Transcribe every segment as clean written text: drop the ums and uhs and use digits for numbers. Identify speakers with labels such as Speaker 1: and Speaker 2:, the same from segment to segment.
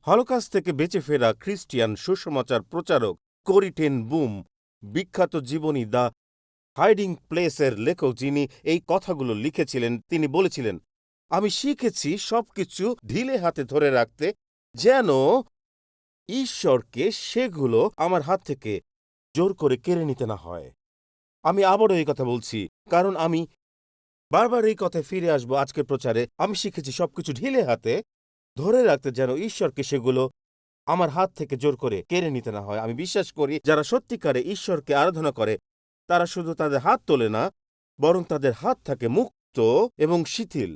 Speaker 1: Holocaust থেকে বেঁচে ফেরা খ্রিস্টিয়ান সুসমাচার প্রচারক কোরি টেন বুম, বিখ্যাত জীবনী দ্য হাইডিং প্লেসের লেখক যিনি এই কথাগুলো লিখেছিলেন, তিনি বলেছিলেন, আমি শিখেছি সবকিছু ঢিলে হাতে ধরে রাখতে, যেন ঈশ্বরকে সেগুলো আমার হাত থেকে জোর করে কেড়ে নিতে না হয়। আমি আবারও এই কথা বলছি, কারণ আমি বারবার এই কথায় ফিরে আসবো আজকের প্রচারে। আমি শিখেছি সবকিছু ঢিলে হাতে ধরে রাখতে, যেন ঈশ্বরকে সেগুলো আমার হাত থেকে জোর করে কেড়ে নিতে না হয়। আমি বিশ্বাস করি যারা সত্যিকারে ঈশ্বরকে আরাধনা করে তারা শুধু তাদের হাত তোলে না, বরং তাদের হাত থাকে মুক্ত এবং শিথিল।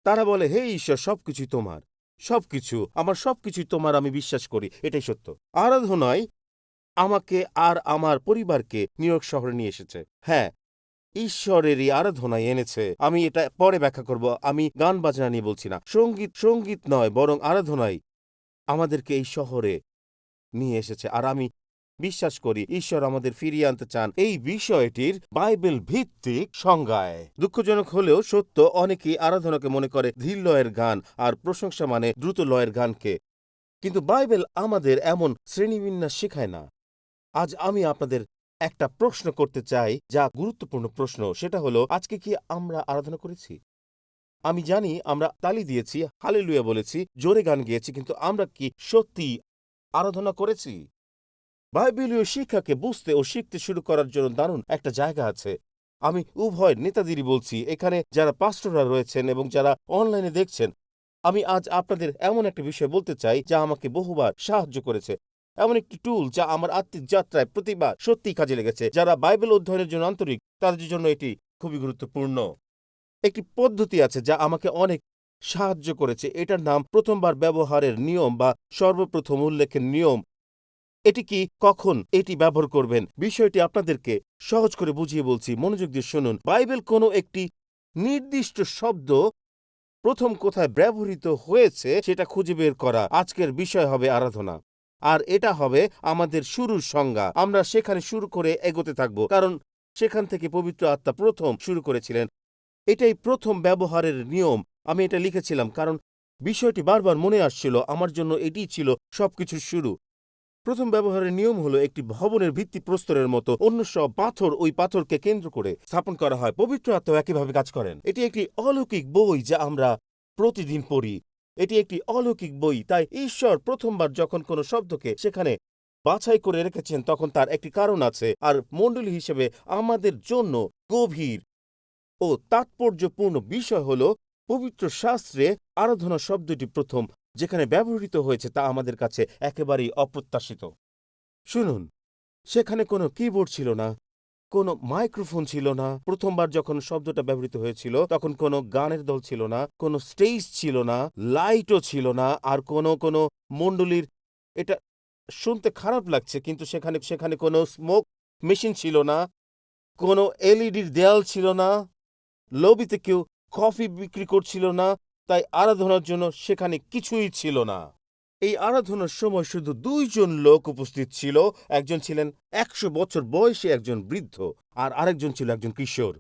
Speaker 1: তারা বলে, হে ঈশ্বর, সবকিছুই তোমার, সবকিছু আমার, সবকিছুই তোমার। আমি বিশ্বাস করি এটাই সত্য। আরাধনায় আমাকে আর আমার পরিবারকে নিউ ইয়র্ক শহরে নিয়ে এসেছে। হ্যাঁ, ঈশ্বরেরই আরাধনায় এনেছে। আমি এটা পরে ব্যাখ্যা করব। আমি গান বাজনা নিয়ে বলছি না, সঙ্গীত নয়, বরং আরাধনায় আমাদেরকে এই শহরে নিয়ে এসেছে। আর আমি বিশ্বাস করি ঈশ্বর আমাদের ফিরিয়ে আনতে চান এই বিষয়টির বাইবেল ভিত্তিক সংজ্ঞায়। দুঃখজনক হলেও সত্য, অনেকেই আরাধনাকে মনে করে ধীর লয়ের গান আর প্রশংসা মানে দ্রুত লয়ের গানকে। কিন্তু বাইবেল আমাদের এমন শ্রেণীবিন্যাস শেখায় না। আজ আমি আপনাদের একটা প্রশ্ন করতে চাই, যা গুরুত্বপূর্ণ প্রশ্ন। সেটা হলো, আজকে কি আমরা আরাধনা করেছি? আমি জানি আমরা তালি দিয়েছি, হালেলুয়া বলেছি, জোরে গান গেয়েছি, কিন্তু আমরা কি সত্যি আরাধনা করেছি? বাইবেলীয় শিক্ষাকে বুঝতে ও শিখতে শুরু করার জন্য দারুণ একটা জায়গা আছে। আমি উভয় নেতাদেরই বলছি, এখানে যারা পাস্টররা রয়েছেন এবং যারা অনলাইনে দেখছেন। আমি আজ আপনাদের এমন একটা বিষয় বলতে চাই যা আমাকে বহুবার সাহায্য করেছে, এমন একটি টুল যা আমার আত্মিক যাত্রায় প্রতিবার সত্যিই কাজে লেগেছে। যারা বাইবেল অধ্যয়নের জন্য আন্তরিক, তাদের জন্য এটি খুবই গুরুত্বপূর্ণ। একটি পদ্ধতি আছে যা আমাকে অনেক সাহায্য করেছে। এটার নাম প্রথমবার ব্যবহারের নিয়ম বা সর্বপ্রথম উল্লেখের নিয়ম। এটি কি, কখন এটি ব্যবহার করবেন, বিষয়টি আপনাদেরকে সহজ করে বুঝিয়ে বলছি, মনোযোগ দিয়ে শুনুন। বাইবেল কোনো একটি নির্দিষ্ট শব্দ প্রথম কোথায় ব্যবহৃত হয়েছে সেটা খুঁজে বের করা আজকের বিষয় হবে আরাধনা। আর এটা হবে আমাদের শুরুর সংজ্ঞা। আমরা সেখানে শুরু করে এগোতে থাকব, কারণ সেখান থেকে পবিত্র আত্মা প্রথম শুরু করেছিলেন। এটাই প্রথম ব্যবহারের নিয়ম। আমি এটা লিখেছিলাম কারণ বিষয়টি বারবার মনে আসছিল। আমার জন্য এটিই ছিল সবকিছুর শুরু। প্রথম ব্যবহারের নিয়ম হলো একটি ভবনের ভিত্তিপ্রস্তরের মতো অন্য সব পাথর ওই পাথরকে কেন্দ্র করে স্থাপন করা হয়। পবিত্র আত্মা একইভাবে কাজ করেন। এটি একটি অলৌকিক বই যা আমরা প্রতিদিন পড়ি। এটি একটি অলৌকিক বই, তাই ঈশ্বর প্রথমবার যখন কোনো শব্দকে সেখানে বাছাই করে রেখেছেন তখন তার একটি কারণ আছে। আর মণ্ডলী হিসেবে আমাদের জন্য গভীর ও তাৎপর্যপূর্ণ বিষয় হল, পবিত্র শাস্ত্রে আরাধনা শব্দটি প্রথম যেখানে ব্যবহৃত হয়েছে তা আমাদের কাছে একেবারেই অপ্রত্যাশিত। শুনুন, সেখানে কোনো কিবোর্ড ছিল না, কোনো মাইক্রোফোন ছিল না। প্রথমবার যখন শব্দটা ব্যবহৃত হয়েছিল তখন কোনো গানের দল ছিল না, কোনো স্টেজ ছিল না, লাইটও ছিল না, আর কোনো মণ্ডলীর, এটা শুনতে খারাপ লাগছে কিন্তু সেখানে সেখানে কোনো স্মোক মেশিন ছিল না, কোনো এলইডির দেয়াল ছিল না, লবিতে কেউ কফি বিক্রি করছিল না। তাই আরাধনার জন্য সেখানে কিছুই ছিল না। এই আরাধনার সময় শুধু দুইজন লোক উপস্থিত ছিল। একজন ছিলেন ১০০ বছর বয়সী একজন বৃদ্ধ, আর আরেকজন ছিল একজন কিশোর।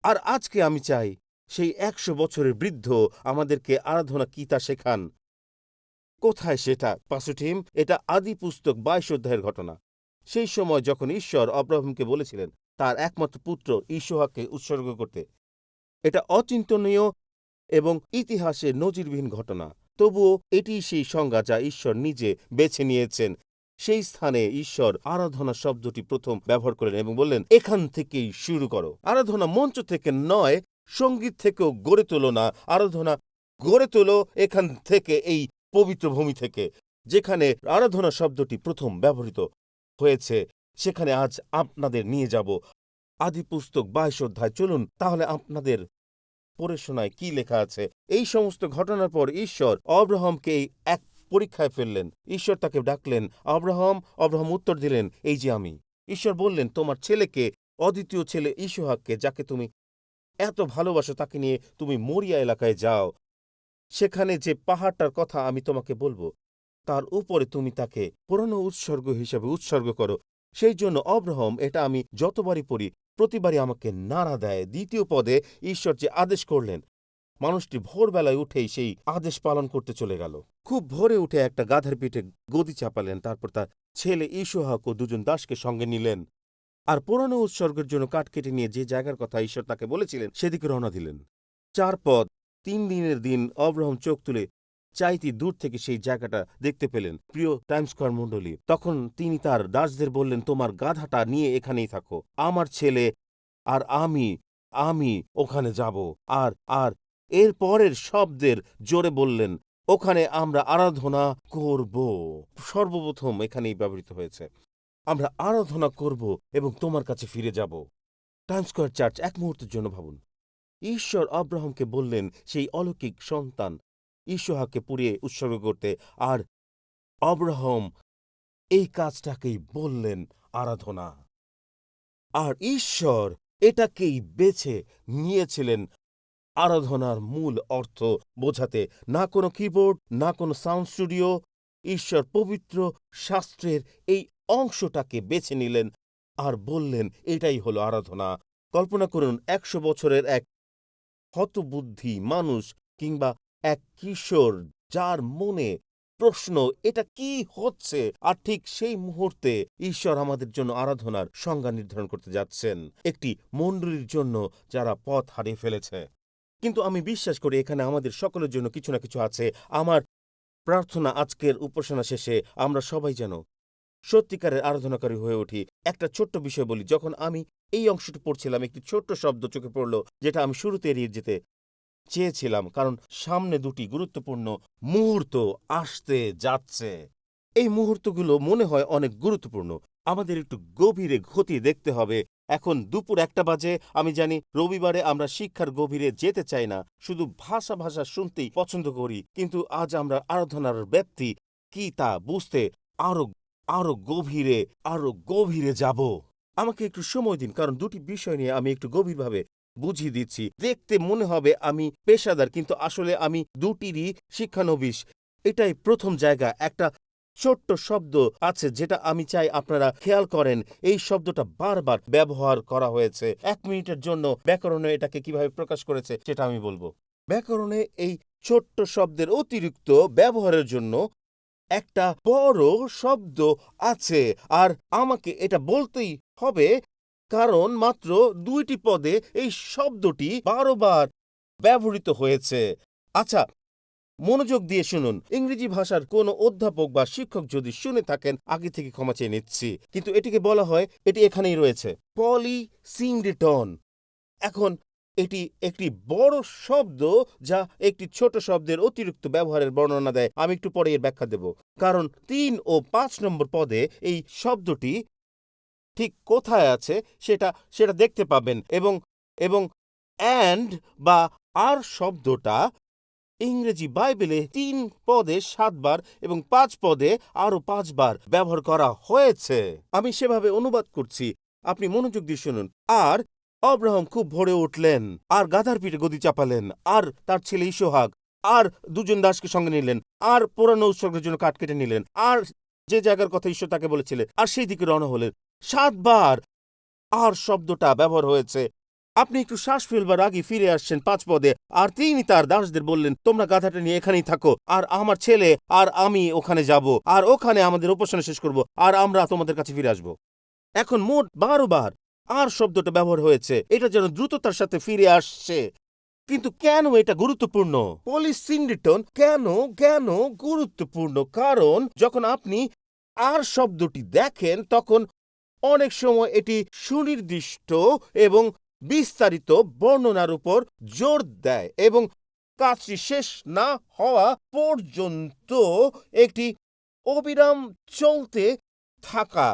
Speaker 1: আর আজকে আমি চাই সেই ১০০ বছরের বৃদ্ধ আমাদেরকে আরাধনা কি তা শেখান। কোথায় সেটা, পাস্টর টিম? এটা আদি পুস্তক ২২ অধ্যায়ের ঘটনা। সেই সময় যখন ঈশ্বর আব্রাহামকে বলেছিলেন তার একমাত্র পুত্র ইসহাককে উৎসর্গ করতে। এটা অচিন্তনীয় এবং ইতিহাসে নজিরবিহীন ঘটনা। তবুও এটি সেই সংজ্ঞা যা ঈশ্বর নিজে বেছে নিয়েছেন। সেই স্থানে ঈশ্বর আরাধনা শব্দটি প্রথম ব্যবহার করলেন এবং বললেন, এখান থেকেই শুরু করো। আরাধনা মঞ্চ থেকে নয়, সঙ্গীত থেকেও গড়ে তোলো না। আরাধনা গড়ে তোলো এখান থেকে, এই পবিত্র ভূমি থেকে যেখানে আরাধনা শব্দটি প্রথম ব্যবহৃত হয়েছে। সেখানে আজ আপনাদের নিয়ে যাব। আদি পুস্তক ২২ অধ্যায়। চলুন তাহলে আপনাদের পড়ে শোনায় কি লেখা আছে। এই সমস্ত ঘটনার পর ঈশ্বর আব্রাহামকে এক পরীক্ষায় ফেললেন। ঈশ্বর তাকে ডাকলেন, আব্রাহাম। আব্রাহাম উত্তর দিলেন, এই যে আমি। ঈশ্বর বললেন, তোমার ছেলেকে, অদ্বিতীয় ছেলে ইসহাককে, যাকে তুমি এত ভালোবাসো, তাকে নিয়ে তুমি মরিয়া এলাকায় যাও। সেখানে যে পাহাড়টার কথা আমি তোমাকে বলবো, তার উপরে তুমি তাকে পুরনো উৎসর্গ হিসেবে উৎসর্গ করো। সেই জন্য আব্রাহাম, এটা আমি যতবারই পড়ি প্রতিবারই আমাকে নাড়া দেয়। দ্বিতীয় পদে ঈশ্বর যে আদেশ করলেন, মানুষটি ভোরবেলায় উঠেই সেই আদেশ পালন করতে চলে গেল। খুব ভোরে উঠে একটা গাধার পিঠে গদি চাপালেন, তারপর তার ছেলে ইসহাক ও দুজন দাসকে সঙ্গে নিলেন, আর পুরানো উৎসর্গের জন্য কাঠ কেটে নিয়ে যে জায়গার কথা ঈশ্বর তাকে বলেছিলেন সেদিকে রওনা দিলেন। 4 পথ 3 দিনের দিন অব্রাহাম চোখ তুলে চাইতে দূর থেকে সেই জায়গাটা দেখতে পেলেন। প্রিয় টাইম স্কয়ার মণ্ডলী, তখন তিনি তার দাসদের বললেন, তোমার গাধাটা নিয়ে এখানেই থাকো, আমার ছেলে আর আমি ওখানে যাব। আর আর এর পরের শব্দের জোরে বললেন, ওখানে আমরা আরাধনা করব। সর্বপ্রথম এখানেই ব্যবহৃত হয়েছে, আমরা আরাধনা করব এবং তোমার কাছে ফিরে যাব। টাইম স্কয়ার চার্চ, এক মুহূর্তের জন্য ভাবুন, ঈশ্বর আব্রাহামকে বললেন সেই অলৌকিক সন্তান ইসহাককে পুড়িয়ে উৎসর্গ করতে, আর আব্রাহাম এই কাজটাকেই বললেন আরাধনা। আর ঈশ্বর এটাকেই বেছে নিয়েছিলেন আরাধনার মূল অর্থ বোঝাতে। না কোনো কিবোর্ড, না কোনো সাউন্ড স্টুডিও, ঈশ্বর পবিত্র শাস্ত্রের এই অংশটাকে বেছে নিলেন আর বললেন এটাই হলো আরাধনা। কল্পনা করুন 100 বছরের এক হতবুদ্ধি মানুষ কিংবা এক কিশোর যার মনে প্রশ্ন, এটা কি হচ্ছে? আর ঠিক সেই মুহূর্তে ঈশ্বর আমাদের জন্য আরাধনার সংজ্ঞা নির্ধারণ করতে যাচ্ছেন, একটি মণ্ডলীর জন্য যারা পথ হারিয়ে ফেলেছে। কিন্তু আমি বিশ্বাস করি এখানে আমাদের সকলের জন্য কিছু না কিছু আছে। আমার প্রার্থনা আজকের উপাসনা শেষে আমরা সবাই যেন সত্যিকারের আরাধনাকারী হয়ে উঠি। একটা ছোট্ট বিষয় বলি, যখন আমি এই অংশটি পড়ছিলাম একটি ছোট্ট শব্দ চোখে পড়ল যেটা আমি শুরুতে এড়িয়ে যেতে চেয়েছিলাম, কারণ সামনে দুটি গুরুত্বপূর্ণ মুহূর্ত আসতে যাচ্ছে। এই মুহূর্তগুলো মনে হয় অনেক গুরুত্বপূর্ণ, আমাদের একটু গভীরে খতিয়ে দেখতে হবে। এখন দুপুর 1টা বাজে। আমি জানি রবিবারে আমরা শিক্ষার গভীরে যেতে চাই না, শুধু ভাষা শুনতেই পছন্দ করি, কিন্তু আজ আমরা আরাধনার ব্যাপ্তি কি তা বুঝতে আরো গভীরে যাব। আমাকে একটু সময় দিন, কারণ দুটি বিষয় নিয়ে আমি একটু গভীরভাবে বুঝিয়ে দিচ্ছি। দেখতে মনে হবে আমি পেশাদার, কিন্তু আসলে আমি দুটিরই শিক্ষানবিশ। এটাই প্রথম জায়গা। একটা ছোট্ট শব্দ আছে যেটা আমি চাই আপনারা খেয়াল করেন। এই শব্দটা বারবার ব্যবহার করা হয়েছে। 1 মিনিটের জন্য ব্যাকরণে এটাকে কিভাবে প্রকাশ করেছে সেটা আমি বলবো। ব্যাকরণে এই ছোট্ট শব্দের অতিরিক্ত ব্যবহারের জন্য একটা বড় শব্দ আছে, আর আমাকে এটা বলতেই হবে কারণ মাত্র 2টি পদে এই শব্দটি 12 বার ব্যবহৃত হয়েছে। আচ্ছা, মনোযোগ দিয়ে শুনুন। ইংরেজি ভাষার কোনো অধ্যাপক বা শিক্ষক যদি শুনে থাকেন, আগে থেকে ক্ষমা চেয়ে নিচ্ছি, কিন্তু এটিকে বলা হয়, এটি এখানেই রয়েছে, পলিসিনডেটন। এখন এটি একটি বড় শব্দ যা একটি ছোট শব্দের অতিরিক্ত ব্যবহারের বর্ণনা দেয়। আমি একটু পরে এর ব্যাখ্যা দেব, কারণ 3 ও 5 নম্বর পদে এই শব্দটি ঠিক কোথায় আছে সেটা দেখতে পাবেন। এবং অ্যান্ড বা আর শব্দটা ইংরেজি বাইবেলে 3 পদে 7 বার এবং 5 পদে আরও 5 বার ব্যবহার করা হয়েছে। আমি সেভাবে অনুবাদ করছি, আপনি মনোযোগ দিয়ে শুনুন। আর আব্রাহাম খুব ভোরে উঠলেন আর গাধার পিঠে গদি চাপালেন, আর তার ছেলে ইসহাক আর 2 জন দাসকে সঙ্গে নিলেন, আর পুরানো উৎসর্গের জন্য কাঠ কেটে নিলেন, আর যে জায়গার কথা ঈশ্বর তাকে বলেছিলেন, আর সেই দিকে রওনা হলেন। 7 বার আর শব্দটা ব্যবহার হয়েছে। আপনি একটু শ্বাস ফেলবার আগে ফিরে আসছেন 5 পদে, আর তিনি তার দাসদের বললেন, তোমরা গাধাটা নিয়ে এখানেই থাকো, আর আমার ছেলে আর আমি ওখানে যাব, আর ওখানে আমাদের উপাসনা শেষ করব, আর আমরা তোমাদের কাছে ফিরে আসব। এখন মোট 12 বার আর শব্দটা ব্যবহার হয়েছে। এটা যেন দ্রুততার সাথে ফিরে আসছে। কিন্তু কেন এটা গুরুত্বপূর্ণ? পলিসিনডেটন কেন গুরুত্বপূর্ণ? কারণ যখন আপনি আর শব্দটি দেখেন তখন অনেক সময় এটি সুনির্দিষ্ট এবং বিস্তারিত বর্ণনার উপর জোর দেয়, এবং কাজটি শেষ না হওয়া পর্যন্ত একটি অবিরাম চলতে থাকা।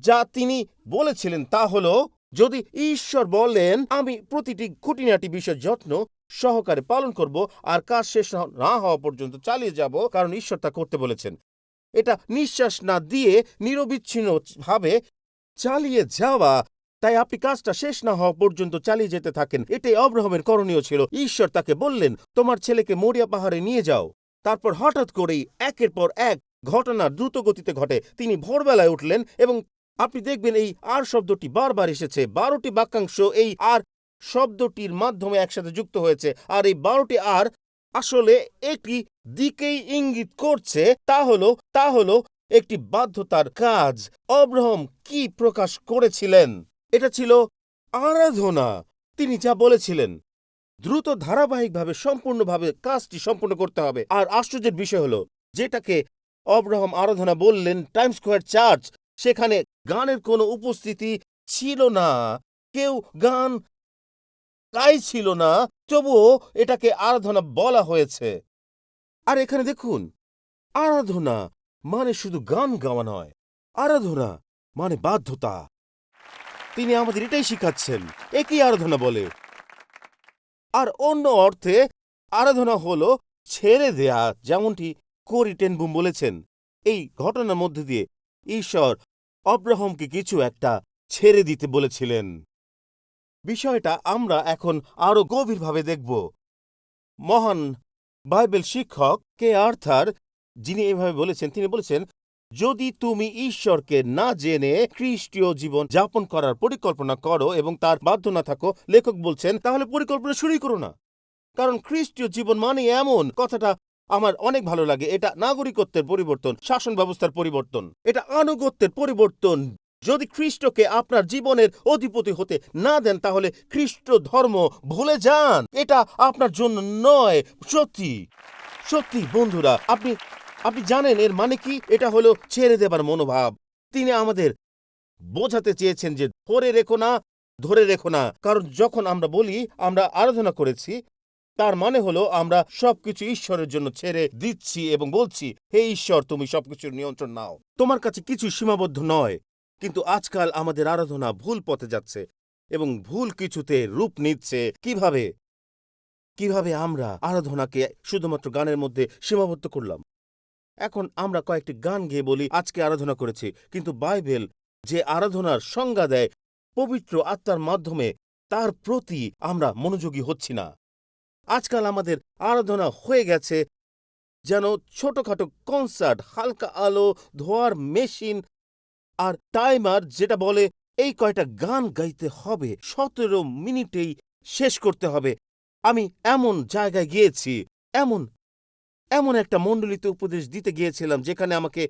Speaker 1: যা তিনি বলেছিলেন তা হলো, যদি ঈশ্বর বলেন, আমি প্রতিটি খুঁটিনাটি বিষয় যত্ন সহকারে পালন করব আর কাজ শেষ না হওয়া পর্যন্ত চালিয়ে যাব, কারণ ঈশ্বর তা করতে বলেছেন। এটা নিঃশ্বাস না দিয়ে নিরবিচ্ছিন্নভাবে চালিয়ে যাওয়া। তাই আপনি কাজটা শেষ না হওয়া পর্যন্ত চালিয়ে যেতে থাকেন। এটাই আব্রাহামের করণীয় ছিল। ঈশ্বর তাকে বললেন, তোমার ছেলেকে মরিয়া পাহাড়ে নিয়ে যাও। তারপর হঠাৎ করেই একের পর এক ঘটনা দ্রুত গতিতে ঘটে। তিনি ভোরবেলায় উঠলেন, এবং আপনি দেখবেন এই আর শব্দটি বারবার এসেছে। 12টি বাক্যাংশ এই আর শব্দটির মাধ্যমে একসাথে যুক্ত হয়েছে, আর এই 12টি আর আসলে একটি দিকেই ইঙ্গিত করছে, তা হলো একটি বাধ্যতার কাজ। অব্রাহাম কি প্রকাশ করেছিলেন? এটা ছিল আরাধনা। তিনি যা বলেছিলেন, দ্রুত ধারাবাহিকভাবে সম্পূর্ণভাবে কাজটি সম্পূর্ণ করতে হবে। আর আশ্চর্যের বিষয় হলো, যেটাকে অব্রাহাম আরাধনা বললেন, টাইম স্কোয়ার চার্চ, সেখানে গানের কোনো উপস্থিতি ছিল না। কেউ গান গাইছিল না, তবুও এটাকে আরাধনা বলা হয়েছে। আর এখানে দেখুন, আরাধনা মানে শুধু গান গাওয়া নয়, আরাধনা মানে বাধ্যতা। তিনি আমাদের এটাই শিখাচ্ছেন, একই আরাধনা বলে। আর অন্য অর্থে আরাধনা হলো ছেড়ে দেয়া, যেমনটি কোরি টেন বুম বলেছেন। এই ঘটনার মধ্যে দিয়ে ঈশ্বর অব্রাহামকে কিছু একটা ছেড়ে দিতে বলেছিলেন। বিষয়টা আমরা এখন আরো গভীরভাবে দেখব। মহান বাইবেল শিক্ষক কে আর্থার, যিনি এভাবে বলেছেন, তিনি বলেছেন, যদি তুমি ঈশ্বরকে না জেনে খ্রিস্টীয় জীবন যাপন করার পরিকল্পনা করো এবং তার বাধ্য না থাকো, লেখক বলছেন, তাহলে পরিকল্পনা শুরুই করো না। কারণ খ্রিস্টীয় জীবন মানে এমন, কথাটা আমার অনেক ভালো লাগে, এটা নাগরিকত্বের পরিবর্তন, শাসন ব্যবস্থার পরিবর্তন, এটা আনুগত্যের পরিবর্তন। যদি খ্রিস্টকে আপনার জীবনের অধিপতি হতে না দেন, তাহলে খ্রিস্ট ধর্ম ভুলে যান। এটা আপনার জন্য নয়। সত্যি সত্যি বন্ধুরা, আপনি জানেন এর মানে কি? এটা হলো ছেড়ে দেবার মনোভাব। তিনি আমাদের বোঝাতে চেয়েছেন যে ধরে রেখো না। কারণ যখন আমরা বলি আমরা আরাধনা করেছি, তার মানে হলো আমরা সবকিছু ঈশ্বরের জন্য ছেড়ে দিচ্ছি এবং বলছি, হে ঈশ্বর, তুমি সবকিছুর নিয়ন্ত্রণ নাও, তোমার কাছে কিছু সীমাবদ্ধ নয়। কিন্তু আজকাল আমাদের আরাধনা ভুল পথে যাচ্ছে এবং ভুল কিছুতে রূপ নিচ্ছে। কিভাবে আমরা আরাধনাকে শুধুমাত্র গানের মধ্যে সীমাবদ্ধ করলাম? এখন আমরা কয়েকটি গান গেয়ে বলি আজকে আরাধনা করেছি, কিন্তু বাইবেল যে আরাধনার সংজ্ঞা দেয় পবিত্র আত্মার মাধ্যমে, তার প্রতি আমরা মনোযোগী হচ্ছি না। আজকাল আমাদের আরাধনা হয়ে গেছে যেন ছোটখাটো কনসার্ট, হালকা আলো, ধোয়ার মেশিন আর টাইমার, যেটা বলে এই কয়টা গান গাইতে হবে, 17 মিনিটেই শেষ করতে হবে। আমি এমন জায়গায় গিয়েছি, এমন একটা মণ্ডলীতে উপদেশ দিতে গিয়েছিলাম, যেখানে আমাকে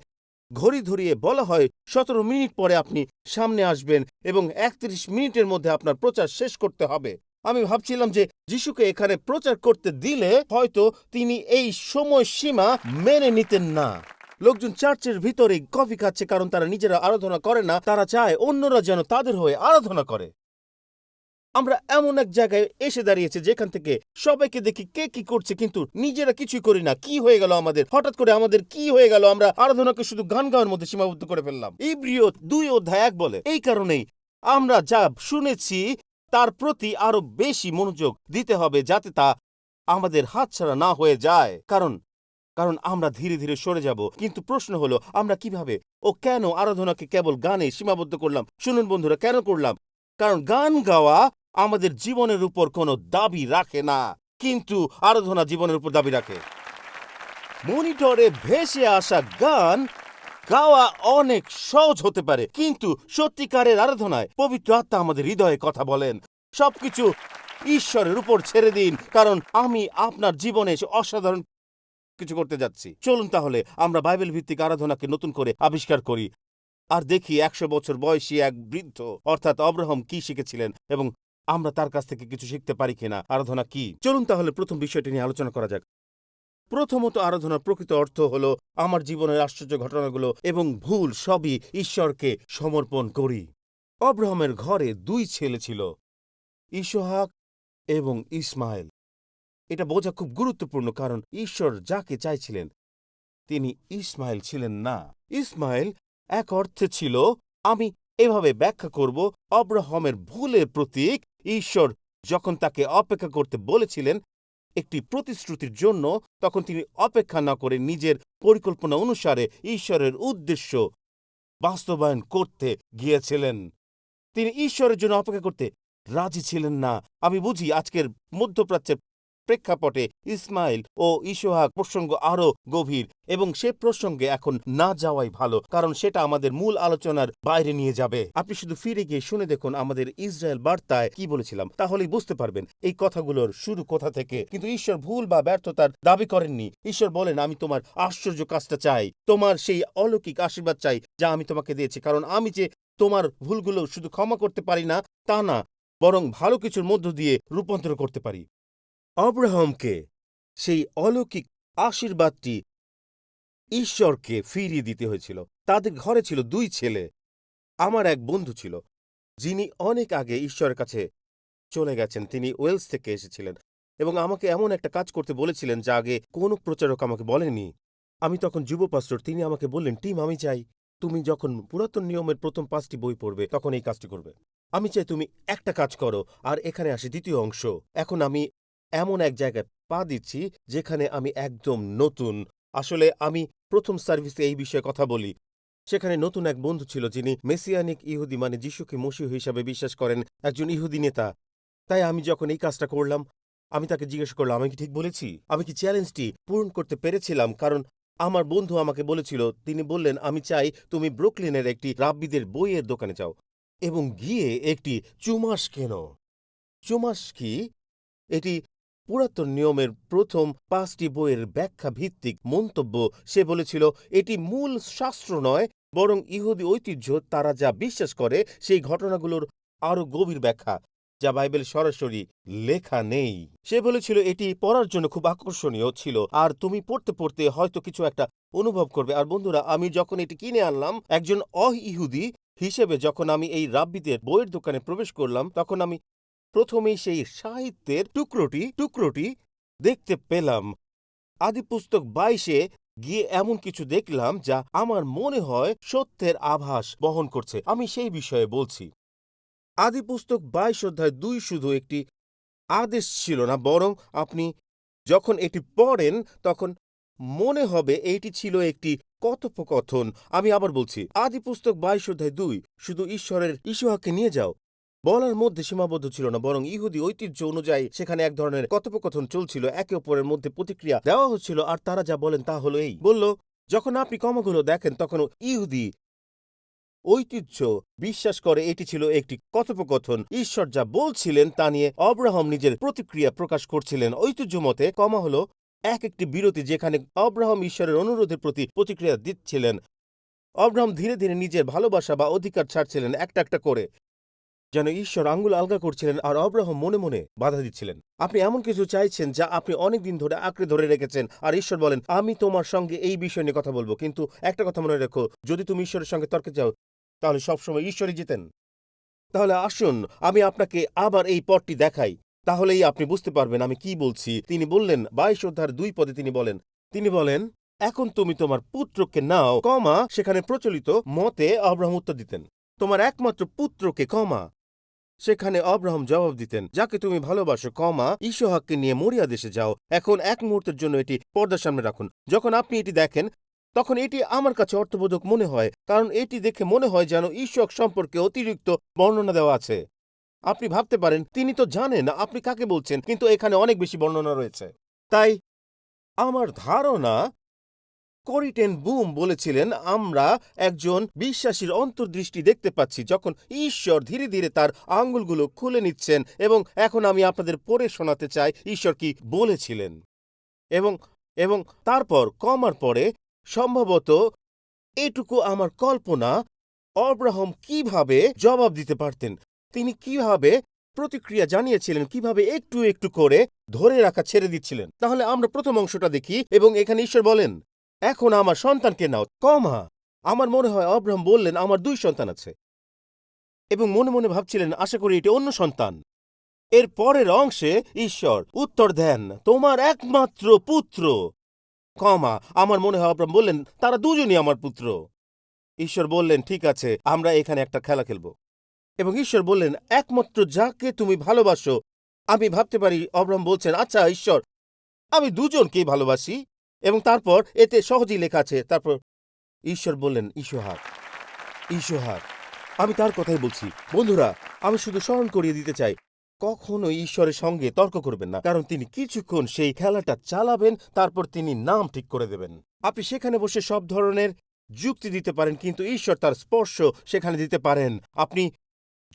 Speaker 1: ঘড়ি ধরিয়ে বলা হয় 17 মিনিট পরে আপনি সামনে আসবেন এবং 31 মিনিটের মধ্যে আপনার প্রচার শেষ করতে হবে। আমি ভাবছিলাম যে যিশুকে এখানে প্রচার করতে দিলে হয়তো তিনি এই সময়সীমা মেনে নিতেন না। লোকজন চার্চের ভিতরে কফি খাচ্ছে, কারণ তারা নিজেরা আরাধনা করে না, তারা চায় অন্যরা যেন তাদের হয়ে আরাধনা করে। আমরা এমন এক জায়গায় এসে দাঁড়িয়েছে যেখান থেকে সবাইকে দেখি কে কি করছে, কিন্তু নিজেরা কিছুই করি না। কি হয়ে গেল আমাদের? হঠাৎ করে আমাদের কি হয়ে গেল? আমরা আরাধনাকে শুধু গান গাওয়ার মধ্যে সীমাবদ্ধ করে ফেললাম। ইব্রিয় 2:1 বলে, এই কারণেই আমরা যা শুনেছি তার প্রতি আরো বেশি মনোযোগ দিতে হবে, যাতে তা আমাদের হাতছাড়া না হয়ে যায়। কারণ আমরা ধীরে ধীরে সরে যাব। কিন্তু প্রশ্ন হলো, আমরা কিভাবে ও কেন আরাধনাকে কেবল গানে সীমাবদ্ধ করলাম? শুনুন বন্ধুরা, কেন করলাম? কারণ গান গাওয়া আমাদের জীবনের উপর কোনো দাবি রাখে না, কিন্তু আরাধনা জীবনের উপর দাবি রাখে। মনিটরে ভেসে আসা গান গাওয়া অনেক সহজ হতে পারে, কিন্তু সত্যিকারের আরাধনায় পবিত্র আত্মা আমাদের হৃদয়ে কথা বলেন। সবকিছু ঈশ্বরের উপর ছেড়ে দিন, কারণ আমি আপনার জীবনে অসাধারণ কিছু করতে যাচ্ছি। চলুন তাহলে আমরা বাইবেল ভিত্তিক আরাধনাকে নতুন করে আবিষ্কার করি আর দেখি 100 বছর বয়সী এক বৃদ্ধ অর্থাৎ অব্রাহাম কি শিখেছিলেন এবং আমরা তার কাছ থেকে কিছু শিখতে পারি কিনা। আরাধনা কি? চলুন তাহলে প্রথম বিষয়টি নিয়ে আলোচনা করা যাক। প্রথমত, আরাধনার প্রকৃত অর্থ হলো আমার জীবনের আশ্চর্য ঘটনাগুলো এবং ভুল সবই ঈশ্বরকে সমর্পণ করি। অব্রাহামের ঘরে 2 ছেলে ছিল, ইসহাক এবং ইসমাইল। এটা বোঝা খুব গুরুত্বপূর্ণ, কারণ ঈশ্বর যাকে চাইছিলেন তিনি ইসমাইল ছিলেন না। ইসমাইল এক অর্থে ছিল, আমি এভাবে ব্যাখ্যা করব, অব্রাহামের ভুলের প্রতীক। ঈশ্বর যখন তাকে অপেক্ষা করতে বলেছিলেন একটি প্রতিশ্রুতির জন্য, তখন তিনি অপেক্ষা না করে নিজের পরিকল্পনা অনুসারে ঈশ্বরের উদ্দেশ্য বাস্তবায়ন করতে গিয়েছিলেন। তিনি ঈশ্বরের জন্য অপেক্ষা করতে রাজি ছিলেন না। আমি বুঝি আজকের মধ্যপ্রাচ্যের প্রেক্ষাপটে ইসমাইল ও ইসহাক প্রসঙ্গ আরও গভীর, এবং সে প্রসঙ্গে এখন না যাওয়াই ভালো, কারণ সেটা আমাদের মূল আলোচনার বাইরে নিয়ে যাবে। আপনি শুধু ফিরে গিয়ে শুনে দেখুন আমাদের ইসরায়েল বার্তায় কি বলেছিলাম, তাহলেই বুঝতে পারবেন এই কথাগুলোর শুরু কোথা থেকে। কিন্তু ঈশ্বর ভুল বা ব্যর্থতার দাবি করেননি। ঈশ্বর বলেন, আমি তোমার আশ্চর্য কাজটা চাই, তোমার সেই অলৌকিক আশীর্বাদ চাই যা আমি তোমাকে দিয়েছি, কারণ আমি যে তোমার ভুলগুলো শুধু ক্ষমা করতে পারি না তা না, বরং ভালো কিছুর মধ্য দিয়ে রূপান্তর করতে পারি। আব্রাহামকে সেই অলৌকিক আশীর্বাদটি ঈশ্বরকে ফিরিয়ে দিতে হয়েছিল। তাদের ঘরে ছিল 2 ছেলে। আমার এক বন্ধু ছিল যিনি অনেক আগে ঈশ্বরের কাছে চলে গেছেন। তিনি ওয়েলস থেকে এসেছিলেন এবং আমাকে এমন একটা কাজ করতে বলেছিলেন যা আগে কোনো প্রচারক আমাকে বলেনি। আমি তখন যুব পাস্টর। তিনি আমাকে বললেন, টিম, আমি চাই তুমি যখন পুরাতন নিয়মের প্রথম 5টি বই পড়বে তখন এই কাজটি করবে। আমি চাই তুমি একটা কাজ করো। আর এখানে আসে দ্বিতীয় অংশ। এখন আমি এমন এক জায়গায় পা দিচ্ছি যেখানে আমি একদম নতুন। আসলে আমি প্রথম সার্ভিসে এই বিষয়ে কথা বলি। সেখানে নতুন এক বন্ধু ছিল যিনি মেসিয়ানিক ইহুদি, মানে যিশুকে মসীহ হিসাবে বিশ্বাস করেন, একজন ইহুদি নেতা। তাই আমি যখন এই কাজটা করলাম, আমি তাকে জিজ্ঞেস করলাম, আমি কি ঠিক বলেছি? আমি কি চ্যালেঞ্জটি পূরণ করতে পেরেছিলাম? কারণ আমার বন্ধু আমাকে বলেছিল, তিনি বললেন, আমি চাই তুমি ব্রুকলিনের একটি রাব্বিদের বইয়ের দোকানে যাও এবং গিয়ে একটি চুমাস কেনো। চুমাস কি? এটি পুরাতন নিয়মের প্রথম 5টি বইয়ের ব্যাখ্যা ভিত্তিক মন্তব্য। সে বলেছিল, এটি মূল শাস্ত্র নয়, বরং ইহুদি ঐতিহ্য, তারা যা বিশ্বাস করে সেই ঘটনাগুলোর আরও গভীর ব্যাখ্যা, যা বাইবেল সরাসরি লেখা নেই। সে বলেছিল এটি পড়ার জন্য খুব আকর্ষণীয় ছিল, আর তুমি পড়তে পড়তে হয়তো কিছু একটা অনুভব করবে। আর বন্ধুরা, আমি যখন এটি কিনে আনলাম একজন ইহুদি হিসেবে, যখন আমি এই রাব্বিদের বইয়ের দোকানে প্রবেশ করলাম, তখন আমি প্রথমেই সেই সাহিত্যের টুকরোটি দেখতে পেলাম। আদিপুস্তক 22-এ গিয়ে এমন কিছু দেখলাম যা আমার মনে হয় সত্যের আভাস বহন করছে। আমি সেই বিষয়ে বলছি। আদিপুস্তক 22 অধ্যায় 2 শুধু একটি আদেশ ছিল না, বরং আপনি যখন এটি পড়েন তখন মনে হবে এটি ছিল একটি কথোপকথন। আমি আবার বলছি, আদিপুস্তক 22 অধ্যায় 2 শুধু ঈশ্বরের ইসহাককে নিয়ে যাও বলার মধ্যে সীমাবদ্ধ ছিল না, বরং ইহুদি ঐতিহ্য অনুযায়ী সেখানে এক ধরনের কথোপকথন চলছিল। একে অপরের মধ্যে প্রতিক্রিয়া দেওয়া হচ্ছিল, আর তারা যা বলেন তা হলো এই। বলল, যখন আপনি কমাগুলো দেখেন তখন ইহুদি ঐতিহ্য বিশ্বাস করে এটি ছিল একটি কথোপকথন। ঈশ্বর যা বলছিলেন তা নিয়ে আব্রাহাম নিজের প্রতিক্রিয়া প্রকাশ করছিলেন। ঐতিহ্য মতে কমা হলো একটি বিরতি, যেখানে আব্রাহাম ঈশ্বরের অনুরোধের প্রতি প্রতিক্রিয়া দিচ্ছিলেন। আব্রাহাম ধীরে ধীরে নিজের ভালোবাসা বা অধিকার ছাড়ছিলেন একটা একটা করে, যেন ঈশ্বর আঙ্গুল আলগা করছিলেন, আর আব্রাহাম মনে মনে বাধা দিচ্ছিলেন। আপনি এমন কিছু চাইছেন যা আপনি অনেকদিন ধরে আঁকড়ে ধরে রেখেছেন, আর ঈশ্বর বলেন, আমি তোমার সঙ্গে এই বিষয় নিয়ে কথা বলবো। কিন্তু একটা কথা মনে রেখো, যদি তুমি ঈশ্বরের সঙ্গে তর্কে যাও তাহলে সবসময় ঈশ্বরই জিতেন। তাহলে আসুন আমি আপনাকে আবার এই পথটি দেখাই, তাহলেই আপনি বুঝতে পারবেন আমি কি বলছি। তিনি বললেন 22 অধ্যায়ের 2 পদে তিনি বলেন, এখন তুমি তোমার পুত্রকে নাও, সেখানে প্রচলিত মতে আব্রাহাম উত্তর দিতেন, তোমার একমাত্র পুত্রকে, সেখানে আব্রাহাম জবাব দিতেন, যাকে তুমি ভালোবাসো, ইসহাককে নিয়ে মরিয়া দেশে যাও। এখন এক মুহূর্তের জন্য এটি পর্দার সামনে রাখুন। যখন আপনি এটি দেখেন তখন এটি আমার কাছে অর্থবোধক মনে হয়, কারণ এটি দেখে মনে হয় যেন ইসহাক সম্পর্কে অতিরিক্ত বর্ণনা দেওয়া আছে। আপনি ভাবতে পারেন, তিনি তো জানেন আপনি কাকে বলছেন, কিন্তু এখানে অনেক বেশি বর্ণনা রয়েছে। তাই আমার ধারণা করি টেন বুম বলেছিলেন, আমরা একজন বিশ্বাসীর অন্তর্দৃষ্টি দেখতে পাচ্ছি যখন ঈশ্বর ধীরে ধীরে তার আঙ্গুলগুলো খুলে নিচ্ছেন। এবং এখন আমি আপনাদের পড়ে শোনাতে চাই ঈশ্বর কি বলেছিলেন। এবং তারপর কমার পরে সম্ভবত এটুকু আমার কল্পনা, আব্রাহাম কিভাবে জবাব দিতে পারতেন, তিনি কিভাবে প্রতিক্রিয়া জানিয়েছিলেন, কিভাবে একটু একটু করে ধরে রাখা ছেড়ে দিচ্ছিলেন। তাহলে আমরা প্রথম অংশটা দেখি, এবং এখানে ঈশ্বর বলেন, এখন আমার সন্তানকে নাও, আমার মনে হয় আব্রাহাম বললেন, আমার 2 সন্তান আছে, এবং মনে মনে ভাবছিলেন, আশা করি এটি অন্য সন্তান। এর পরের অংশে ঈশ্বর উত্তর দেন, তোমার একমাত্র পুত্র, আমার মনে হয় আব্রাহাম বললেন, তারা দুজনই আমার পুত্র। ঈশ্বর বললেন, ঠিক আছে, আমরা এখানে একটা খেলা খেলব। এবং ঈশ্বর বললেন, একমাত্র যাকে তুমি ভালোবাসো। আমি ভাবতে পারি আব্রাহাম বলছেন, আচ্ছা ঈশ্বর, আমি দুজনকেই ভালোবাসি। এবং তারপর এতে সহজেই লেখা আছে, তারপর ঈশ্বর বললেন, ইসহাক। আমি তার কথাই বলছি। বন্ধুরা, আমি শুধু স্মরণ করিয়ে দিতে চাই, কখনোই ঈশ্বরের সঙ্গে তর্ক করবেন না, কারণ তিনি কিছুক্ষণ সেই খেলাটা চালাবেন, তারপর তিনি নাম ঠিক করে দেবেন। আপনি সেখানে বসে সব ধরনের যুক্তি দিতে পারেন, কিন্তু ঈশ্বর তার স্পর্শ সেখানে দিতে পারেন। আপনি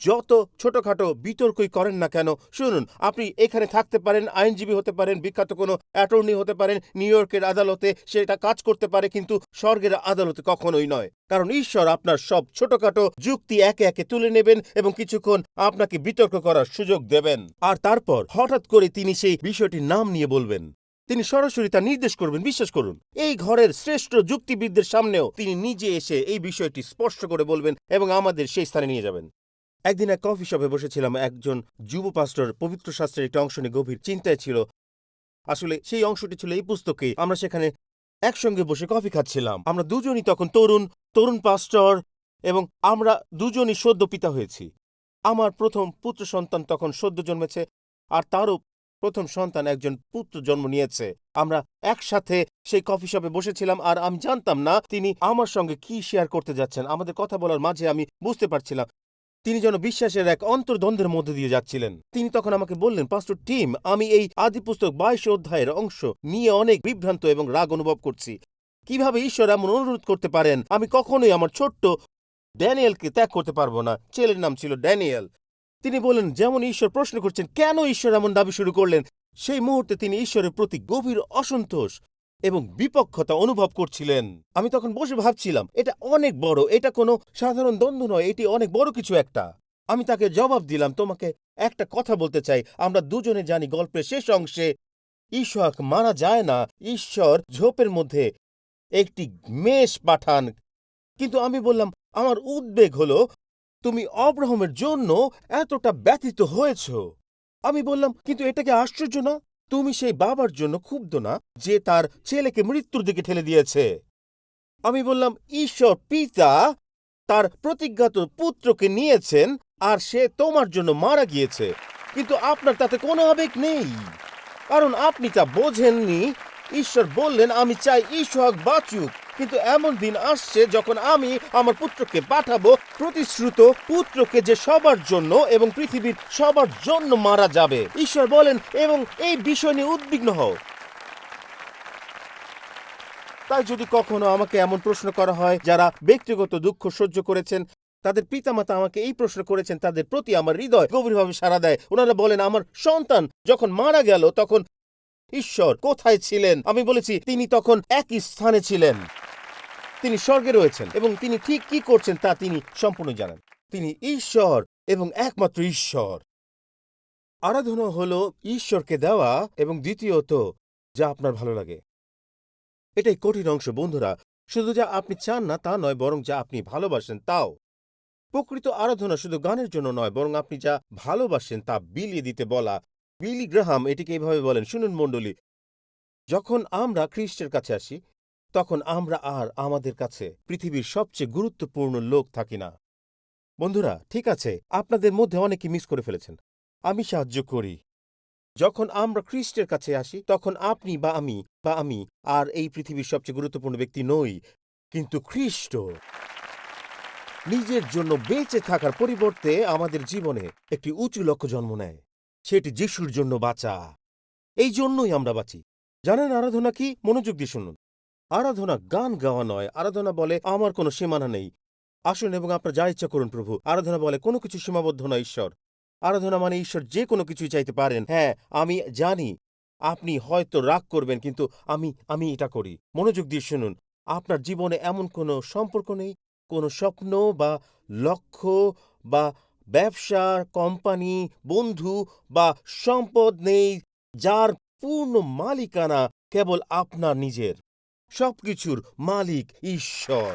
Speaker 1: যত ছোটখাটো বিতর্কই করেন না কেন, শুনুন, আপনি এখানে থাকতে পারেন, আইনজীবী হতে পারেন, বিখ্যাত কোনো অ্যাটর্নি হতে পারেন, নিউ ইয়র্কের আদালতে সেটা কাজ করতে পারে, কিন্তু স্বর্গের আদালতে কখনোই নয়। কারণ ঈশ্বর আপনার সব ছোটখাটো যুক্তি একে একে তুলে নেবেন এবং কিছুক্ষণ আপনাকে বিতর্ক করার সুযোগ দেবেন। আর তারপর হঠাৎ করে তিনি সেই বিষয়টির নাম নিয়ে বলবেন। তিনি সরাসরি তা নির্দেশ করবেন। বিশ্বাস করুন, এই ঘরের শ্রেষ্ঠ যুক্তিবিদদের সামনেও তিনি নিজে এসে এই বিষয়টি স্পষ্ট করে বলবেন এবং আমাদের সেই স্থানে নিয়ে যাবেন। একদিন এক কফি শপে বসেছিলাম। একজন যুব পাস্টর পবিত্র শাস্ত্রের একটি অংশ নিয়ে গভীর চিন্তায় ছিল। আসলে সেই অংশটি ছিল এই পুস্তকে। আমরা সেখানে একসঙ্গে বসে কফি খাচ্ছিলাম। আমরা দুজনই তখন তরুণ পাস্টর এবং আমরা দুজনই সদ্য পিতা হয়েছি। আমার প্রথম পুত্র সন্তান তখন সদ্য জন্মেছে, আর তারও প্রথম সন্তান একজন পুত্র জন্ম নিয়েছে। আমরা একসাথে সেই কফি শপে বসেছিলাম, আর আমি জানতাম না তিনি আমার সঙ্গে কি শেয়ার করতে যাচ্ছেন। আমাদের কথা বলার মাঝে আমি বুঝতে পারছিলাম তিনি যেন বিশ্বাসের এক অন্তর্দ্বন্দ্বের মধ্যে দিয়ে যাচ্ছিলেন। তিনি তখন আমাকে বললেন, পাস্টর টিম, আমি এই আদিপুস্তক 22 অধ্যায়ের অংশ নিয়ে অনেক বিভ্রান্ত এবং রাগ অনুভব করছি। কিভাবে ঈশ্বর এমন অনুরোধ করতে পারেন? আমি কখনোই আমার ছোট্ট ড্যানিয়েলকে ত্যাগ করতে পারবো না। ছেলের নাম ছিল ড্যানিয়েল। তিনি বললেন, যেমন ঈশ্বর প্রশ্ন করছেন, কেন ঈশ্বর এমন দাবি শুরু করলেন? সেই মুহূর্তে তিনি ঈশ্বরের প্রতি গভীর অসন্তোষ এবং বিপক্ষতা অনুভব করছিলেন। আমি তখন বসে ভাবছিলাম, এটা অনেক বড়, এটা কোনো সাধারণ দ্বন্দ্ব নয়, এটি অনেক বড় কিছু একটা। আমি তাকে জবাব দিলাম, তোমাকে একটা কথা বলতে চাই। আমরা দুজনে জানি গল্পের শেষ অংশে ইসহাক মারা যায় না, ঈশ্বর ঝোপের মধ্যে একটি মেষ পাঠান। কিন্তু আমি বললাম, আমার উদ্বেগ হলো তুমি অব্রাহামের জন্য এতটা ব্যথিত হয়েছ। আমি বললাম, কিন্তু এটাকে আশ্চর্য না? তুমি সেই বাবার জন্য ক্ষুব্ধ না যে তার ছেলেকে মৃত্যুর দিকে ঠেলে দিয়েছে? আমি বললাম, ঈশ্বর পিতা তার প্রতিজ্ঞাত পুত্রকে নিয়েছেন আর সে তোমার জন্য মারা গিয়েছে, কিন্তু আপনার তাতে কোনো আবেগ নেই, কারণ আপনি তা বোঝেননি। ঈশ্বর বললেন, আমি চাই ইসহাক বাঁচুক, কিন্তু এমন দিন আসছে যখন আমি আমার পুত্রকে পাঠাবো, প্রতিশ্রুত পুত্রকে, যে সবার জন্য এবং পৃথিবীর সবার জন্য মারা যাবে। ঈশ্বর বলেন, এবং এই বিষয় নিয়ে উদ্বিগ্ন হও। তাই যদি কখনো আমাকে এমন প্রশ্ন করা হয়, যারা ব্যক্তিগত দুঃখ সহ্য করেছেন, তাদের পিতামাতা আমাকে এই প্রশ্ন করেছেন, তাদের প্রতি আমার হৃদয় গভীরভাবে সাড়া দেয়। ওনারা বলেন, আমার সন্তান যখন মারা গেল তখন ঈশ্বর কোথায় ছিলেন? আমি বলেছি, তিনি তখন একই স্থানে ছিলেন। তিনি স্বর্গে রয়েছেন এবং তিনি ঠিক কি করছেন তা তিনি সম্পূর্ণ জানেন। তিনি ঈশ্বর এবং একমাত্র ঈশ্বর। আরাধনা হলো ঈশ্বরকে দেওয়া, এবং দ্বিতীয়ত যা আপনার ভালো লাগে। এটাই কঠিন অংশ বন্ধুরা। শুধু যা আপনি চান না তা নয়, বরং যা আপনি ভালোবাসেন তাও। প্রকৃত আরাধনা শুধু গানের জন্য নয়, বরং আপনি যা ভালোবাসেন তা বিলিয়ে দিতে বলা। বিলি গ্রাহাম এটিকে এইভাবে বলেন, শুনুন মণ্ডলী, যখন আমরা খ্রিস্টের কাছে আসি তখন আমরা আর আমাদের কাছে পৃথিবীর সবচেয়ে গুরুত্বপূর্ণ লোক থাকি না। বন্ধুরা, ঠিক আছে, আপনাদের মধ্যে অনেকে মিস করে ফেলেছেন, আমি সাহায্য করি। যখন আমরা খ্রিস্টের কাছে আসি তখন আপনি বা আমি আর এই পৃথিবীর সবচেয়ে গুরুত্বপূর্ণ ব্যক্তি নই, কিন্তু খ্রিস্ট নিজের জন্য বেঁচে থাকার পরিবর্তে আমাদের জীবনে একটি উঁচু লক্ষ্য জন্ম নেয়। সেটি যিশুর জন্য বাঁচা। এই জন্যই আমরা বাঁচি। জানেন আরাধনা কি? মনোযোগ দিয়ে শুনুন। আরাধনা গান গাওয়া নয়। আরাধনা বলে, আমার কোনো সীমানা নেই, আসুন এবং আপনার যা ইচ্ছা করুন প্রভু। আরাধনা বলে, কোনো কিছু সীমাবদ্ধ নয় ঈশ্বর। আরাধনা মানে ঈশ্বর যে কোনো কিছুই চাইতে পারেন। হ্যাঁ, আমি জানি আপনি হয়তো রাগ করবেন, কিন্তু আমি এটা করি। মনোযোগ দিয়ে শুনুন। আপনার জীবনে এমন কোনো সম্পর্ক নেই, কোনো স্বপ্ন বা লক্ষ্য বা ব্যবসা, কোম্পানি, বন্ধু বা সম্পদ নেই যার পূর্ণ মালিকানা কেবল আপনার নিজের। সবকিছুর মালিক ঈশ্বর।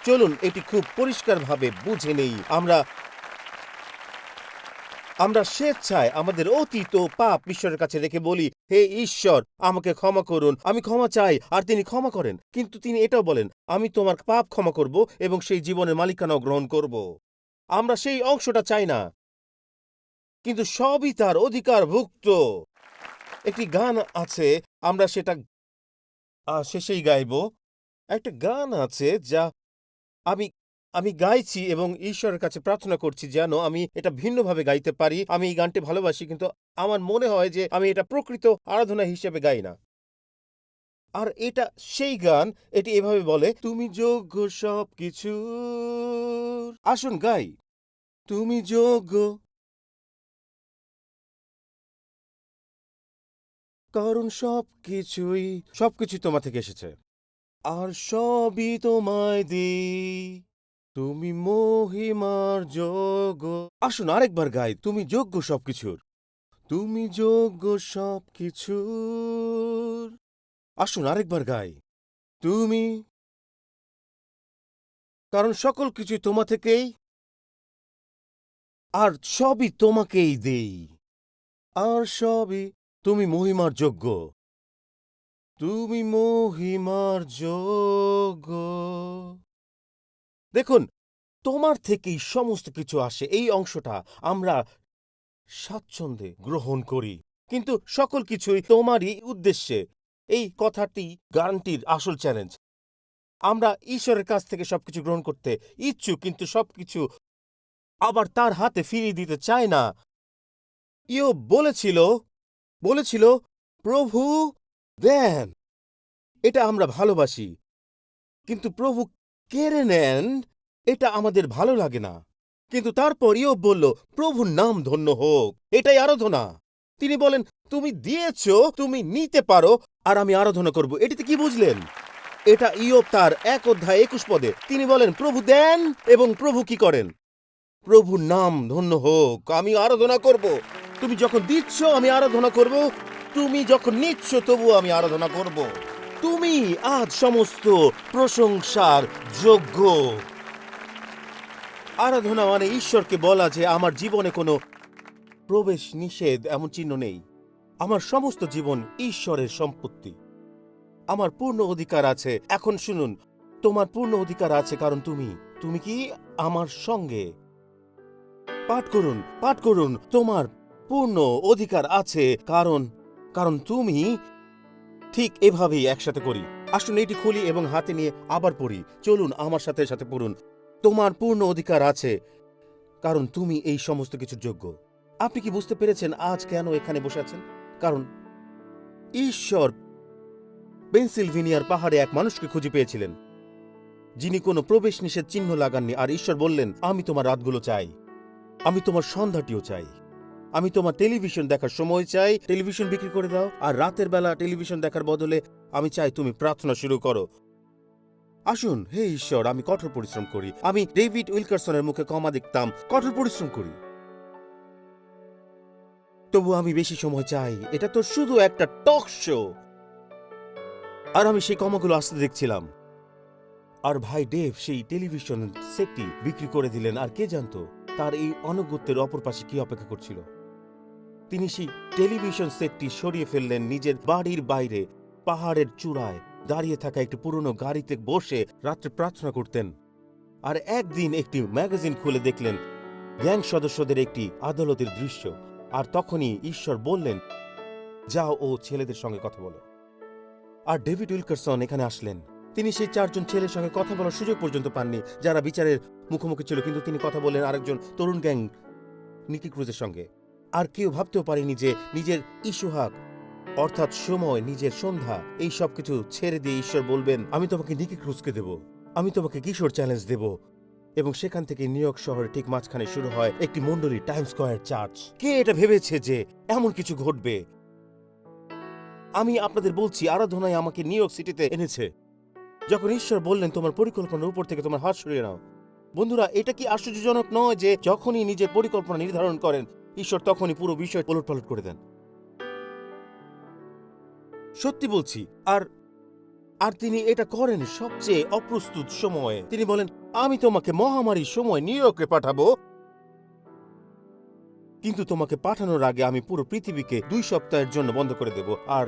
Speaker 1: চলুন এটি খুব পরিষ্কারভাবে বুঝে নেই। আমরা স্বেচ্ছায় আমাদের অতীত ও পাপ ঈশ্বরের কাছে রেখে বলি, হে ঈশ্বর, আমাকে ক্ষমা করুন, আমি ক্ষমা চাই, আর তিনি ক্ষমা করেন। কিন্তু তিনি এটাও বলেন, আমি তোমার পাপ ক্ষমা করব এবং সেই জীবনের মালিকানাও গ্রহণ করব। আমরা সেই অংশটা চাই না, কিন্তু সবই তার অধিকারভুক্ত। একটি গান আছে, আমরা সেটা শেষেই গাইব। একটা গান আছে যা আমি আমি গাইছি এবং ঈশ্বরের কাছে প্রার্থনা করছি যেন আমি এটা ভিন্নভাবে গাইতে পারি। আমি এই গানটি ভালোবাসি, কিন্তু আমার মনে হয় যে আমি এটা প্রকৃত আরাধনা হিসেবে গাই না। আর এটা সেই গান, এটি এভাবে বলে, তুমি যোগ্য সবকিছুর। আসুন গাই। তুমি যোগ্য, কারণ সবকিছুই তোমার থেকে এসেছে। আর সবই তোমায় দিই, তুমি মহিমার যোগ্য। আসুন আরেকবার গাই, তুমি যোগ্য সবকিছুর। তুমি যোগ্য সবকিছুর। আসুন আরেকবার গাই, তুমি, কারণ সকল কিছুই তোমা থেকেই, আর সবই তোমাকেই দেই। আর সবই তুমি মহিমার যোগ্য। তুমি মহিমার যোগ্য। দেখুন, তোমার থেকেই সমস্ত কিছু আসে। এই অংশটা আমরা স্বাচ্ছন্দ্যে গ্রহণ করি, কিন্তু সকল কিছুই তোমারই উদ্দেশ্যে। এই কথাটি গানটির আসল চ্যালেঞ্জ। আমরা ঈশ্বরের কাছ থেকে সবকিছু গ্রহণ করতে ইচ্ছুক, কিন্তু সবকিছু আবার তার হাতে ফিরিয়ে দিতে চায় না। ইয়োব বলেছিল, প্রভু দেন। এটা আমরা ভালোবাসি, কিন্তু প্রভু কেড়ে নেন, এটা আমাদের ভালো লাগে না। কিন্তু তারপর ইয়োব বলল, প্রভুর নাম ধন্য হোক। এটাই আরাধনা। তিনি বলেন, তুমি দিয়েছ, তুমি নিতে পারো, আর আমি আরাধনা করব। এটিতে কি বুঝলেন? এটা ইয়োব তার 1:21 তিনি বলেন, প্রভু দেন এবং প্রভু কি করেন? প্রভুর নাম ধন্য হোক, আমি আরাধনা করব। তুমি যখন দিচ্ছ আমি আরাধনা করব, তুমি যখন নিচ্ছ তবু আমি আরাধনা করব। তুমি আজ সমস্ত প্রশংসার যোগ্য। আরাধনা মানে ঈশ্বরকে বলা যে আমার জীবনে কোনো প্রবেশ নিষেধ এমন চিহ্ন নেই। আমার সমস্ত জীবন ঈশ্বরের সম্পত্তি। আমার পূর্ণ অধিকার আছে। এখন শুনুন, তোমার পূর্ণ অধিকার আছে কারণ তুমি কি আমার সঙ্গে? পাঠ করুন, তোমার পূর্ণ অধিকার আছে কারণ তুমি। ঠিক এভাবেই একসাথে করি। আসুন এটি খুলি এবং হাতে নিয়ে আবার পড়ি। চলুন আমার সাথে সাথে পড়ুন। তোমার পূর্ণ অধিকার আছে কারণ তুমি এই সমস্ত কিছুর যোগ্য। আপনি কি বুঝতে পেরেছেন আজ কেন এখানে বসে আছেন? কারণ ঈশ্বর পেনসিলভেনিয়ার পাহাড়ে এক মানুষকে খুঁজে পেয়েছিলেন যিনি কোনো প্রবেশ নিষেধ চিহ্ন লাগাননি। আর ঈশ্বর বললেন, আমি তোমার রাতগুলো চাই, আমি তোমার সন্ধ্যাটিও চাই, আমি তোমার টেলিভিশন দেখার সময় চাই। টেলিভিশন বিক্রি করে দাও, আর রাতের বেলা টেলিভিশন দেখার বদলে আমি চাই তুমি প্রার্থনা শুরু করো। আসুন, হে ঈশ্বর, আমি কঠোর পরিশ্রম করি। আমি ডেভিড উইলকারসনের মুখে কমা দেখতাম, কঠোর পরিশ্রম করি, তবু আমি বেশি সময় চাই। এটা তো শুধু একটা টক শো। আর আমি সেই কমাগুলো আসতে দেখছিলাম। আর ভাই ডেভ সেই টেলিভিশন সেটটি বিক্রি করে দিলেন। আর কে জানতো তার এই অনগত্যের অপর পাশে কি অপেক্ষা করছিল? তিনি সেই টেলিভিশন সেটটি সরিয়ে ফেললেন। নিজের বাড়ির বাইরে পাহাড়ের চূড়ায় দাঁড়িয়ে থাকা একটি পুরনো গাড়িতে বসে রাত্রে প্রার্থনা করতেন। আর একদিন একটি ম্যাগাজিন খুলে দেখলেন গ্যাং সদস্যদের একটি আদালতের দৃশ্য। আর তখনই ঈশ্বর বললেন, যাও ও ছেলেদের সঙ্গে কথা বলো। আর ডেভিড উইলকারসন এখানে আসলেন। তিনি সেই 4 জন ছেলের সঙ্গে কথা বলার সুযোগ পর্যন্ত পাননি যারা বিচারের মুখোমুখি ছিল, কিন্তু তিনি কথা বললেন আরেকজন তরুণ গ্যাং নিকি ক্রুজের সঙ্গে। আর কেউ ভাবতেও পারেনি যে নিজের ইসুহাক অর্থাৎ সময়, নিজের সন্ধ্যা, এই সব কিছু ছেড়ে দিয়ে ঈশ্বর বলবেন, আমি তোমাকে নিকি ক্রুজকে দেব, আমি তোমাকে কিশোর চ্যালেঞ্জ দেব। এবং সেখান থেকে নিউ ইয়র্ক শহরে ঠিক মাঝখানে শুরু হয় একটি মণ্ডলী, টাইম স্কয়ার চার্চ। কে এটা ভেবেছে যে এমন কিছু ঘটবে? আমি আপনাদের বলছি, আরাধনায় আমাকে নিউ ইয়র্ক সিটিতে এনেছে। যখন ঈশ্বর বললেন, তোমার পরিকল্পনার উপর থেকে তোমার হাত সরিয়ে নাও। বন্ধুরা, এটা কি আশ্চর্যজনক নয় যে যখনই নিজের পরিকল্পনা নির্ধারণ করেন ঈশ্বর তখনই পুরো বিষয় ওলটপালট করে দেন? সত্যি বলছি। আর তিনি এটা করেন সবচেয়ে অপ্রস্তুত সময়ে। তিনি বলেন, আমি তোমাকে মহামারীর সময় নিউ ইয়র্কে পাঠাবো, কিন্তু তোমাকে পাঠানোর আগে আমি পুরো পৃথিবীকে 2 সপ্তাহের জন্য বন্ধ করে দেব, আর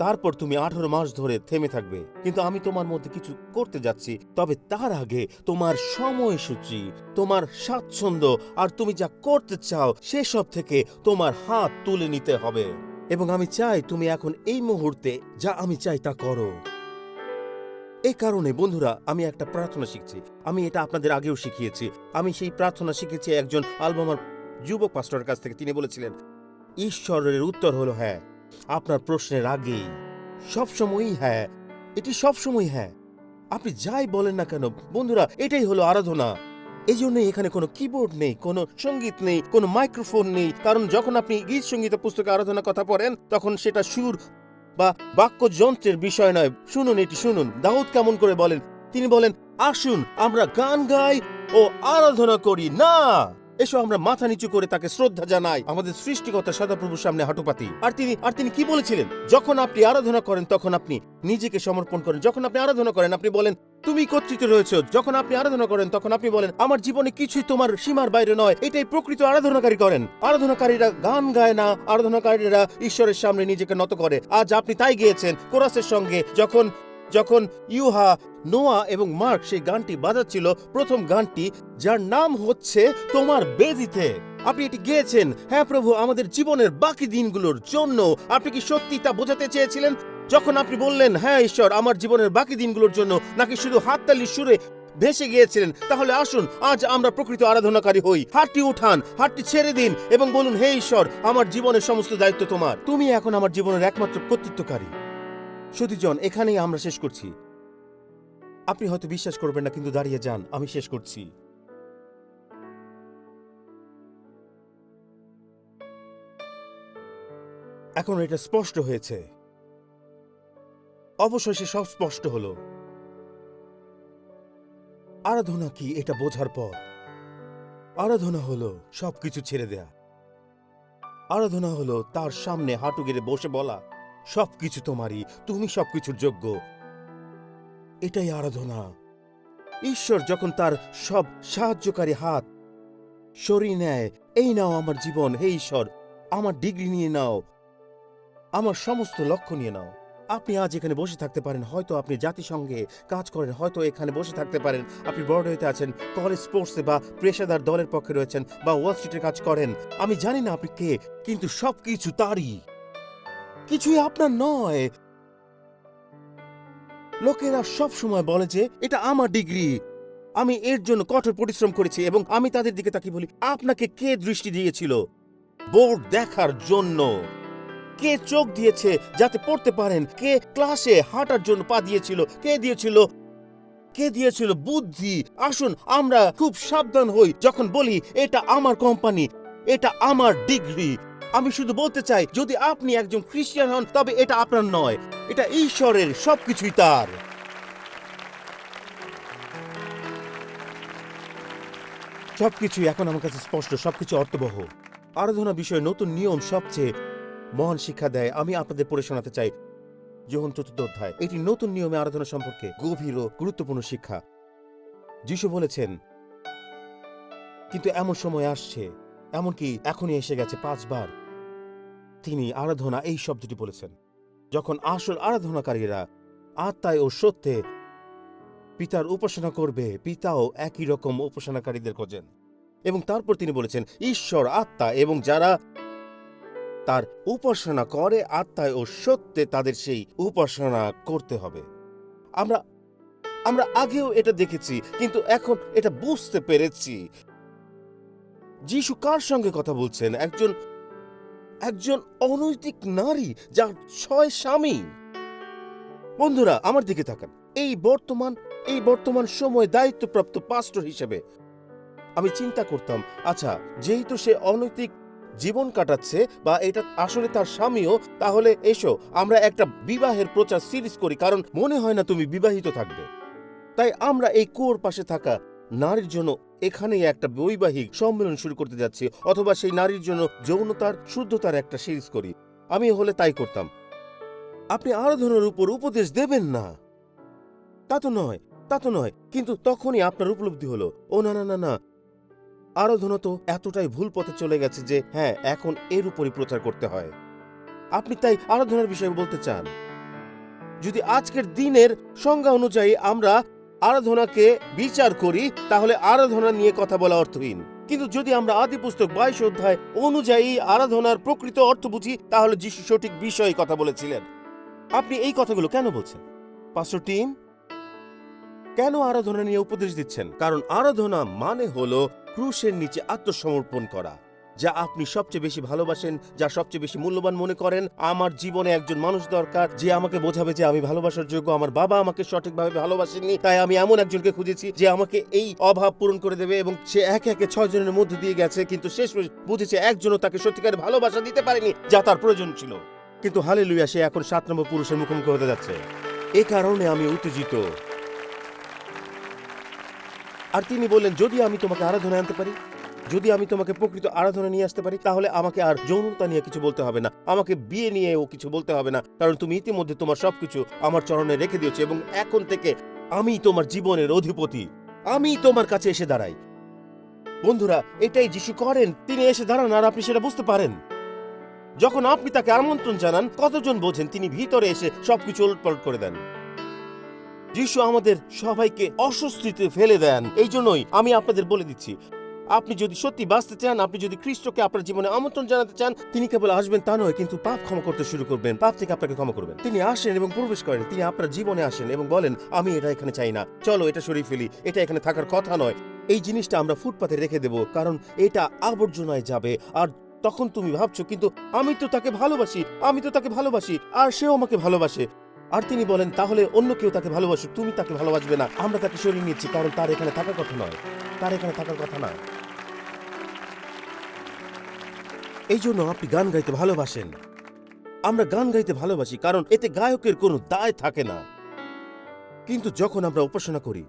Speaker 1: তারপর তুমি 18 মাস ধরে থেমে থাকবে। কিন্তু আমি তোমার মধ্যে কিছু করতে যাচ্ছি, তবে তার আগে তোমার সময়সূচি, তোমার স্বাচ্ছন্দ্য আর তুমি যা করতে চাও সেসব থেকে তোমার হাত তুলে নিতে হবে। এবং আমি চাই তুমি এখন এই মুহূর্তে যা আমি চাই তা করো। এই কারণে বন্ধুরা আমি একটা প্রার্থনা শিখছি। আমি এটা আপনাদের আগেও শিখিয়েছি। আমি সেই প্রার্থনা শিখেছি একজন আলবামার যুবক পাস্টরের কাছ থেকে। তিনি বলেছিলেন, ঈশ্বরের উত্তর হলো হ্যাঁ। আপনার প্রশ্নের আগেই সবসময়ই হ্যাঁ, এটি সবসময় হ্যাঁ। আপনি যাই বলেন না কেন বন্ধুরা, এটাই হলো আরাধনা। এই জন্যই এখানে কোনো কিবোর্ড নেই, কোনো সঙ্গীত নেই, কোনো মাইক্রোফোন নেই। কারণ যখন আপনি গীত সঙ্গীত পুস্তকে আরাধনার কথা পড়েন, তখন সেটা সুর বা বাক্যযন্ত্রের বিষয় নয়। শুনুন, এটি শুনুন, দাউদ কেমন করে বলেন। তিনি বলেন, আসুন আমরা গান গাই ও আরাধনা করি না, এসো আমরা মাথা নিচু করে তাকে শ্রদ্ধা জানাই, আমাদের সৃষ্টিকর্তা সদাপ্রভুর সামনে হাঁটুপাতি। আর তিনি কি বলেছিলেন? যখন আপনি আরাধনা করেন তখন আপনি নিজেকে সমর্পণ করেন। যখন আপনি আরাধনা করেন আপনি বলেন, তুমি কর্তৃত্ব রয়েছে। যখন আপনি আরাধনা করেন তখন আপনি বলেন, আমার জীবনে কিছুই তোমার সীমার বাইরে নয়। এটাই প্রকৃত আরাধনাকারী করেন। আরাধনাকারীরা গান গায় না, আরাধনাকারীরা ঈশ্বরের সামনে নিজেকে নত করে। আজ আপনি তাই গেয়েছেন কোরাসের সঙ্গে। যখন ইউহা, নোয়া এবং মার্ক সেই গানটি বাজাচ্ছিল, প্রথম গানটি, যার নাম হচ্ছে তোমার বেদিতে, আপনি এটি গেয়েছেন। হ্যাঁ প্রভু, আমাদের জীবনের বাকি দিনগুলোর জন্য। আপনি কি সত্যি তা বোঝাতে চেয়েছিলেন যখন আপনি বললেন, হ্যাঁ ঈশ্বর, আমার জীবনের বাকি দিনগুলোর জন্য, নাকি শুধু হাততালির সুরে ভেসে গিয়েছিলেন? তাহলে আসুন আজ আমরা প্রকৃত আরাধনাকারী হই। হাতটি উঠান, হাতটি ছেড়ে দিন এবং বলুন, হে ঈশ্বর, আমার জীবনের সমস্ত দায়িত্ব তোমার। তুমি এখন আমার জীবনের একমাত্র কর্তৃত্বকারী। সতীজন, এখানেই আমরা শেষ করছি। আপনি হয়তো বিশ্বাস করবেন না, কিন্তু দাঁড়িয়ে যান, আমি শেষ করছি। এখন এটা স্পষ্ট হয়েছে, অবশেষে সব স্পষ্ট হলো। আরাধনা কি এটা বোঝার পর, আরাধনা হলো সবকিছু ছেড়ে দেয়া। আরাধনা হলো তার সামনে হাঁটু গেড়ে বসে বলা, সবকিছু তোমারই, তুমি সবকিছুর যোগ্য। এটাই আরাধনা। ঈশ্বর যখন তার সব সাহায্যকারী হাত সরিয়ে নেয়, এই নাও আমার জীবন, হে ঈশ্বর, আমার ডিগ্রি নিয়ে নাও, আমার সমস্ত লক্ষ্য নিয়ে নাও। আপনি আজ এখানে বসে থাকতে পারেন, হয়তো আপনি জাতিসংঘে কাজ করেন, হয়তো এখানে বসে থাকতে পারেন আপনি ব্রডওয়েতে আছেন, কলেজ স্পোর্টসে বা পেশাদার দলের পক্ষে রয়েছেন, বা ওয়াল স্ট্রিটে কাজ করেন। আমি জানি না আপনি কে, কিন্তু সবকিছু তারই, কিছুই আপনার নয়। লোকেরা সব সময় বলে যে এটা আমার ডিগ্রি, আমি এর জন্য কঠোর পরিশ্রম করেছি, এবং আমি তাদের দিকে তাকিয়ে বলি, আপনাকে কে দৃষ্টি দিয়েছিল বোর্ড দেখার জন্য? কে চোখ দিয়েছে যাতে পড়তে পারেন? কে ক্লাসে হাঁটার জন্য পা দিয়েছিল? কে দিয়েছিল বুদ্ধি? আসুন আমরা খুব সাবধান হই যখন বলি এটা আমার কোম্পানি, এটা আমার ডিগ্রি। আমি শুধু বলতে চাই, যদি আপনি একজন খ্রিস্টান হন তবে এটা আপনার নয়, এটা ঈশ্বরের, সবকিছুই তার। সবকিছুই এখন আমার কাছে স্পষ্ট, সবকিছু অর্থবহ। আরাধনা বিষয়ে নতুন নিয়ম সবচেয়ে মহান শিক্ষা দেয়। আমি আপনাদের পড়ে শোনাতে চাই যোহন ৪র্থ অধ্যায়। এটি নতুন নিয়মে আরাধনা সম্পর্কে গভীর ও গুরুত্বপূর্ণ শিক্ষা। যিশু বলেছেন, কিন্তু এমন সময় আসছে, এমনকি এখনই এসে গেছে, 5 বার তিনি আরাধনা এই শব্দটি বলেছেন, যখন আসল আরাধনাকারীরা আত্মায় ও সত্যে পিতার উপাসনা করবে। পিতাও একই রকম উপাসনাকারীদের খোঁজেন। এবং তারপর তিনি বলেছেন, ঈশ্বর আত্মা, এবং যারা তার উপাসনা করে আত্মায় ও সত্যে, তাদের সেই উপাসনা করতে হবে। আমরা আগেও এটা দেখেছি, কিন্তু এখন এটা বুঝতে পেরেছি। যিশু কার সঙ্গে কথা বলছেন? একজন অনৈতিক নারী, যার 6 স্বামী। বন্ধুরা আমার দিকে তাকান। এই বর্তমান সময় দায়িত্বপ্রাপ্ত পাস্টর হিসেবে আমি চিন্তা করতাম, আচ্ছা, যেহেতু সে অনৈতিক জীবন কাটাচ্ছে, বা এটা আসলে তার স্বামীও, তাহলে এসো আমরা একটা বিবাহের প্রচার সিরিজ করি, কারণ মনে হয় না তুমি বিবাহিত থাকবে। তাই আমরা এই কুয়োর পাশে থাকা নারীর জন্য এখানেই একটা বৈবাহিক সম্মেলন শুরু করতে যাচ্ছি, অথবা সেই নারীর জন্য যৌনতার শুদ্ধতার একটা সিরিজ করি। আমি হলে তাই করতাম। আপনি আরাধনার উপর উপদেশ দেবেন না, তা তো নয়, কিন্তু তখনই আপনার উপলব্ধি হলো, ও না না না না, আরাধনা তো এতটাই ভুল পথে চলে গেছে যে হ্যাঁ, এখন এর উপরই প্রচার করতে হয়। আপনি তাই আরাধনার বিষয়ে বলতে চান? যদি আজকের দিনের সংজ্ঞা অনুযায়ী আমরা আরাধনাকে বিচার করি, তাহলে আরাধনা নিয়ে কথা বলা অর্থহীন। কিন্তু যদি আমরা আদি পুস্তক 22 অধ্যায় অনুযায়ী আরাধনার প্রকৃত অর্থ বুঝি, তাহলে যিশু সঠিক বিষয়ে কথা বলেছিলেন। আপনি এই কথাগুলো কেন বলছেন, পাস্টর টিম? কেন আরাধনা নিয়ে উপদেশ দিচ্ছেন? কারণ আরাধনা মানে হলো ক্রুশের নিচে আত্মসমর্পণ করা। যা আপনি সবচেয়ে বেশি ভালোবাসেন, যা সবচেয়ে বেশি মূল্যবান মনে করেন। আমার জীবনে একজন মানুষ দরকার যে আমাকে বোঝাবে যে আমি ভালোবাসার যোগ্য। আমার বাবা আমাকে সঠিকভাবে ভালোবাসেননি, তাই আমি এমন একজনকে খুঁজেছি যে আমাকে এই অভাব পূরণ করে দেবে। এবং সে একে একে 6 জনের মধ্যে দিয়ে গেছে, কিন্তু শেষ বুঝেছে একজনও তাকে সত্যিকারের ভালোবাসা দিতে পারেনি যা তার প্রয়োজন ছিল। কিন্তু হালেলুয়া, সে এখন 7 নম্বর পুরুষের মুখোমুখি হতে যাচ্ছে। এ কারণে আমি উত্তেজিত। আর তিনি বললেন, যদি আমি তোমাকে আরাধনা আনতে পারি, যদি আমি তোমাকে প্রকৃত আরাধনা নিয়ে আসতে পারি, তাহলে আমাকে আর যৌনতা নিয়ে কিছু বলতে হবে না, আমাকে বিয়ে নিয়েও কিছু বলতে হবে না, কারণ তুমি ইতিমধ্যে তোমার সবকিছু আমার চরণে রেখে দিয়েছো এবং এখন থেকে আমি তোমার জীবনের অধিপতি। আমি তোমার কাছে এসে দাঁড়াই। বন্ধুরা, এটাই যিশু করেন। তিনি এসে দাঁড়ান আর আপনি সেটা বুঝতে পারেন। যখন আপনি তাকে আমন্ত্রণ জানান, কতজন বোঝেন তিনি ভিতরে এসে সবকিছু উলটপালট করে দেন। যিশু আমাদের সবাইকে অস্বস্তিতে ফেলে দেন। এই জন্যই আমি আপনাদের বলে দিচ্ছি, আপনি যদি সত্যি বাঁচতে চান, আপনি যদি খ্রিস্টকে আপনার জীবনে আমন্ত্রণ জানাতে চান, তিনি কেবল আসবেন তা নয়, কিন্তু পাপ ক্ষমা করতে শুরু করবেন, পাপ থেকে আপনাকে ক্ষমা করবেন। তিনি আসেন এবং প্রবেশ করেন, তিনি আপনার জীবনে আসেন এবং বলেন, আমি এটা এখানে চাই না, চলো এটা সরিয়ে ফেলি, এটা এখানে থাকার কথা নয়। এই জিনিসটা আমরা ফুটপাতে রেখে দেব, কারণ এটা আবর্জনায় যাবে। আর তখন তুমি ভাবছো, কিন্তু আমি তো তাকে ভালোবাসি, আমি তো তাকে ভালোবাসি, আর সেও আমাকে ভালোবাসে। আর তিনি বলেন, তাহলে অন্য কেউ তাকে ভালোবাসুক, তুমি তাকে ভালোবাসবে না। আমরা তাকে সরিয়ে নিচ্ছি, কারণ তার এখানে থাকার কথা নয়, তার এখানে থাকার কথা না। এই জন্য আপনি গান গাইতে ভালোবাসেন। আমরা গান গাইতে ভালোবাসি কারণ এতে গায়কের কোনো দায় থাকে না। কিন্তু যখন আমরা উপাসনা করি,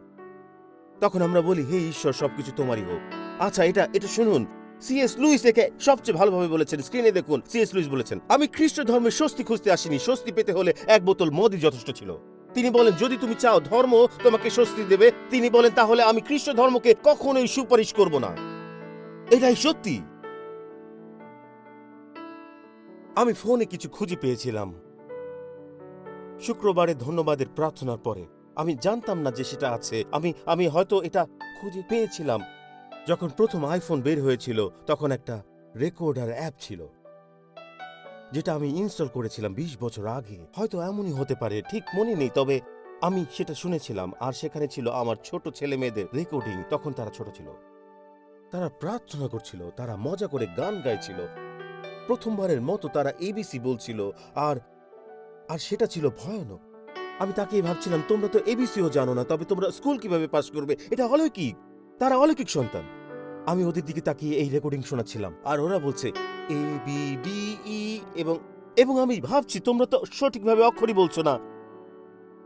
Speaker 1: তখন আমরা বলি, হে ঈশ্বর, সবকিছু তোমারই হোক। আচ্ছা, এটা শুনুন, সিএস লুইস একে সবচেয়ে ভালোভাবে বলেছেন। স্ক্রিনে দেখুন, সিএস লুইস বলেছেন, আমি খ্রিস্ট ধর্মের স্বস্তি খুঁজতে আসিনি, স্বস্তি পেতে হলে 1 বোতল মদই যথেষ্ট ছিল। তিনি বলেন, যদি তুমি চাও ধর্ম তোমাকে স্বস্তি দেবে, তিনি বলেন, তাহলে আমি খ্রিস্ট ধর্মকে কখনোই সুপারিশ করব না। এটাই সত্যি। আমি ফোনে কিছু খুঁজে পেয়েছিলাম শুক্রবারে ধন্যবাদের প্রার্থনার পরে। আমি জানতাম না যে সেটা আছে। আমি হয়তো এটা খুঁজে পেয়েছিলাম। যখন প্রথম আইফোন বের হয়েছিল, তখন একটা রেকর্ডার অ্যাপ ছিল যেটা আমি ইনস্টল করেছিলাম 20 বছর আগে। হয়তো এমনই হতে পারে, ঠিক মনে নেই, তবে আমি সেটা শুনেছিলাম। আর সেখানে ছিল আমার ছোট ছেলে মেয়েদের রেকর্ডিং। তখন তারা ছোট ছিল, তারা প্রার্থনা করছিল, তারা মজা করে গান গাইছিল, প্রথমবারের মতো তারা এবিসি বলছিল। আর আর সেটা ছিল ভয়ানক। আমি তাকেই ভাবছিলাম, তোমরা তো এবিসিও জানো না, তবে তোমরা স্কুল কিভাবে পাস করবে? এটা অলৌকিক, তারা অলৌকিক সন্তান। আমি ওদের দিকে তাকিয়ে এই রেকর্ডিং শোনাচ্ছিলাম, আর ওরা বলছে এ বি ডি ই, এবং আমি ভাবছি, তোমরা তো সঠিকভাবে অক্ষরই বলছো না,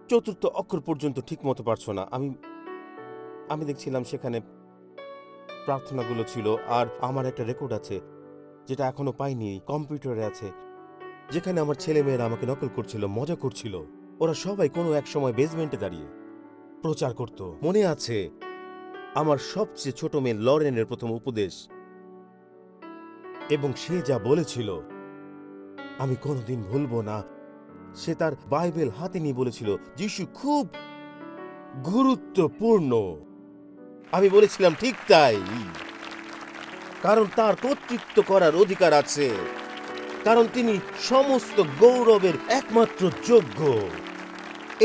Speaker 1: 4র্থ অক্ষর পর্যন্ত ঠিক মতো পারছো না। আমি দেখছিলাম সেখানে প্রার্থনাগুলো ছিল। আর আমার একটা রেকর্ড আছে যেটা এখনো পাইনি, কম্পিউটারে আছে, যেখানে আমার ছেলে মেয়েরা আমাকে নকল করছিল, মজা করছিল। ওরা সবাই কোনো এক সময় বেসমেন্টে দাঁড়িয়ে প্রচার করত। মনে আছে আমার সবচেয়ে ছোট মেয়ে লরেনের প্রথম উপদেশ, এবং সে যা বলেছিল আমি কোনোদিন ভুলব না। সে তার বাইবেল হাতে নিয়ে বলেছিল, যিশু খুব গুরুত্বপূর্ণ। আমি বলেছিলাম, ঠিক তাই, কারণ তার কর্তৃত্ব করার অধিকার আছে, কারণ তিনি সমস্ত গৌরবের একমাত্র যোগ্য।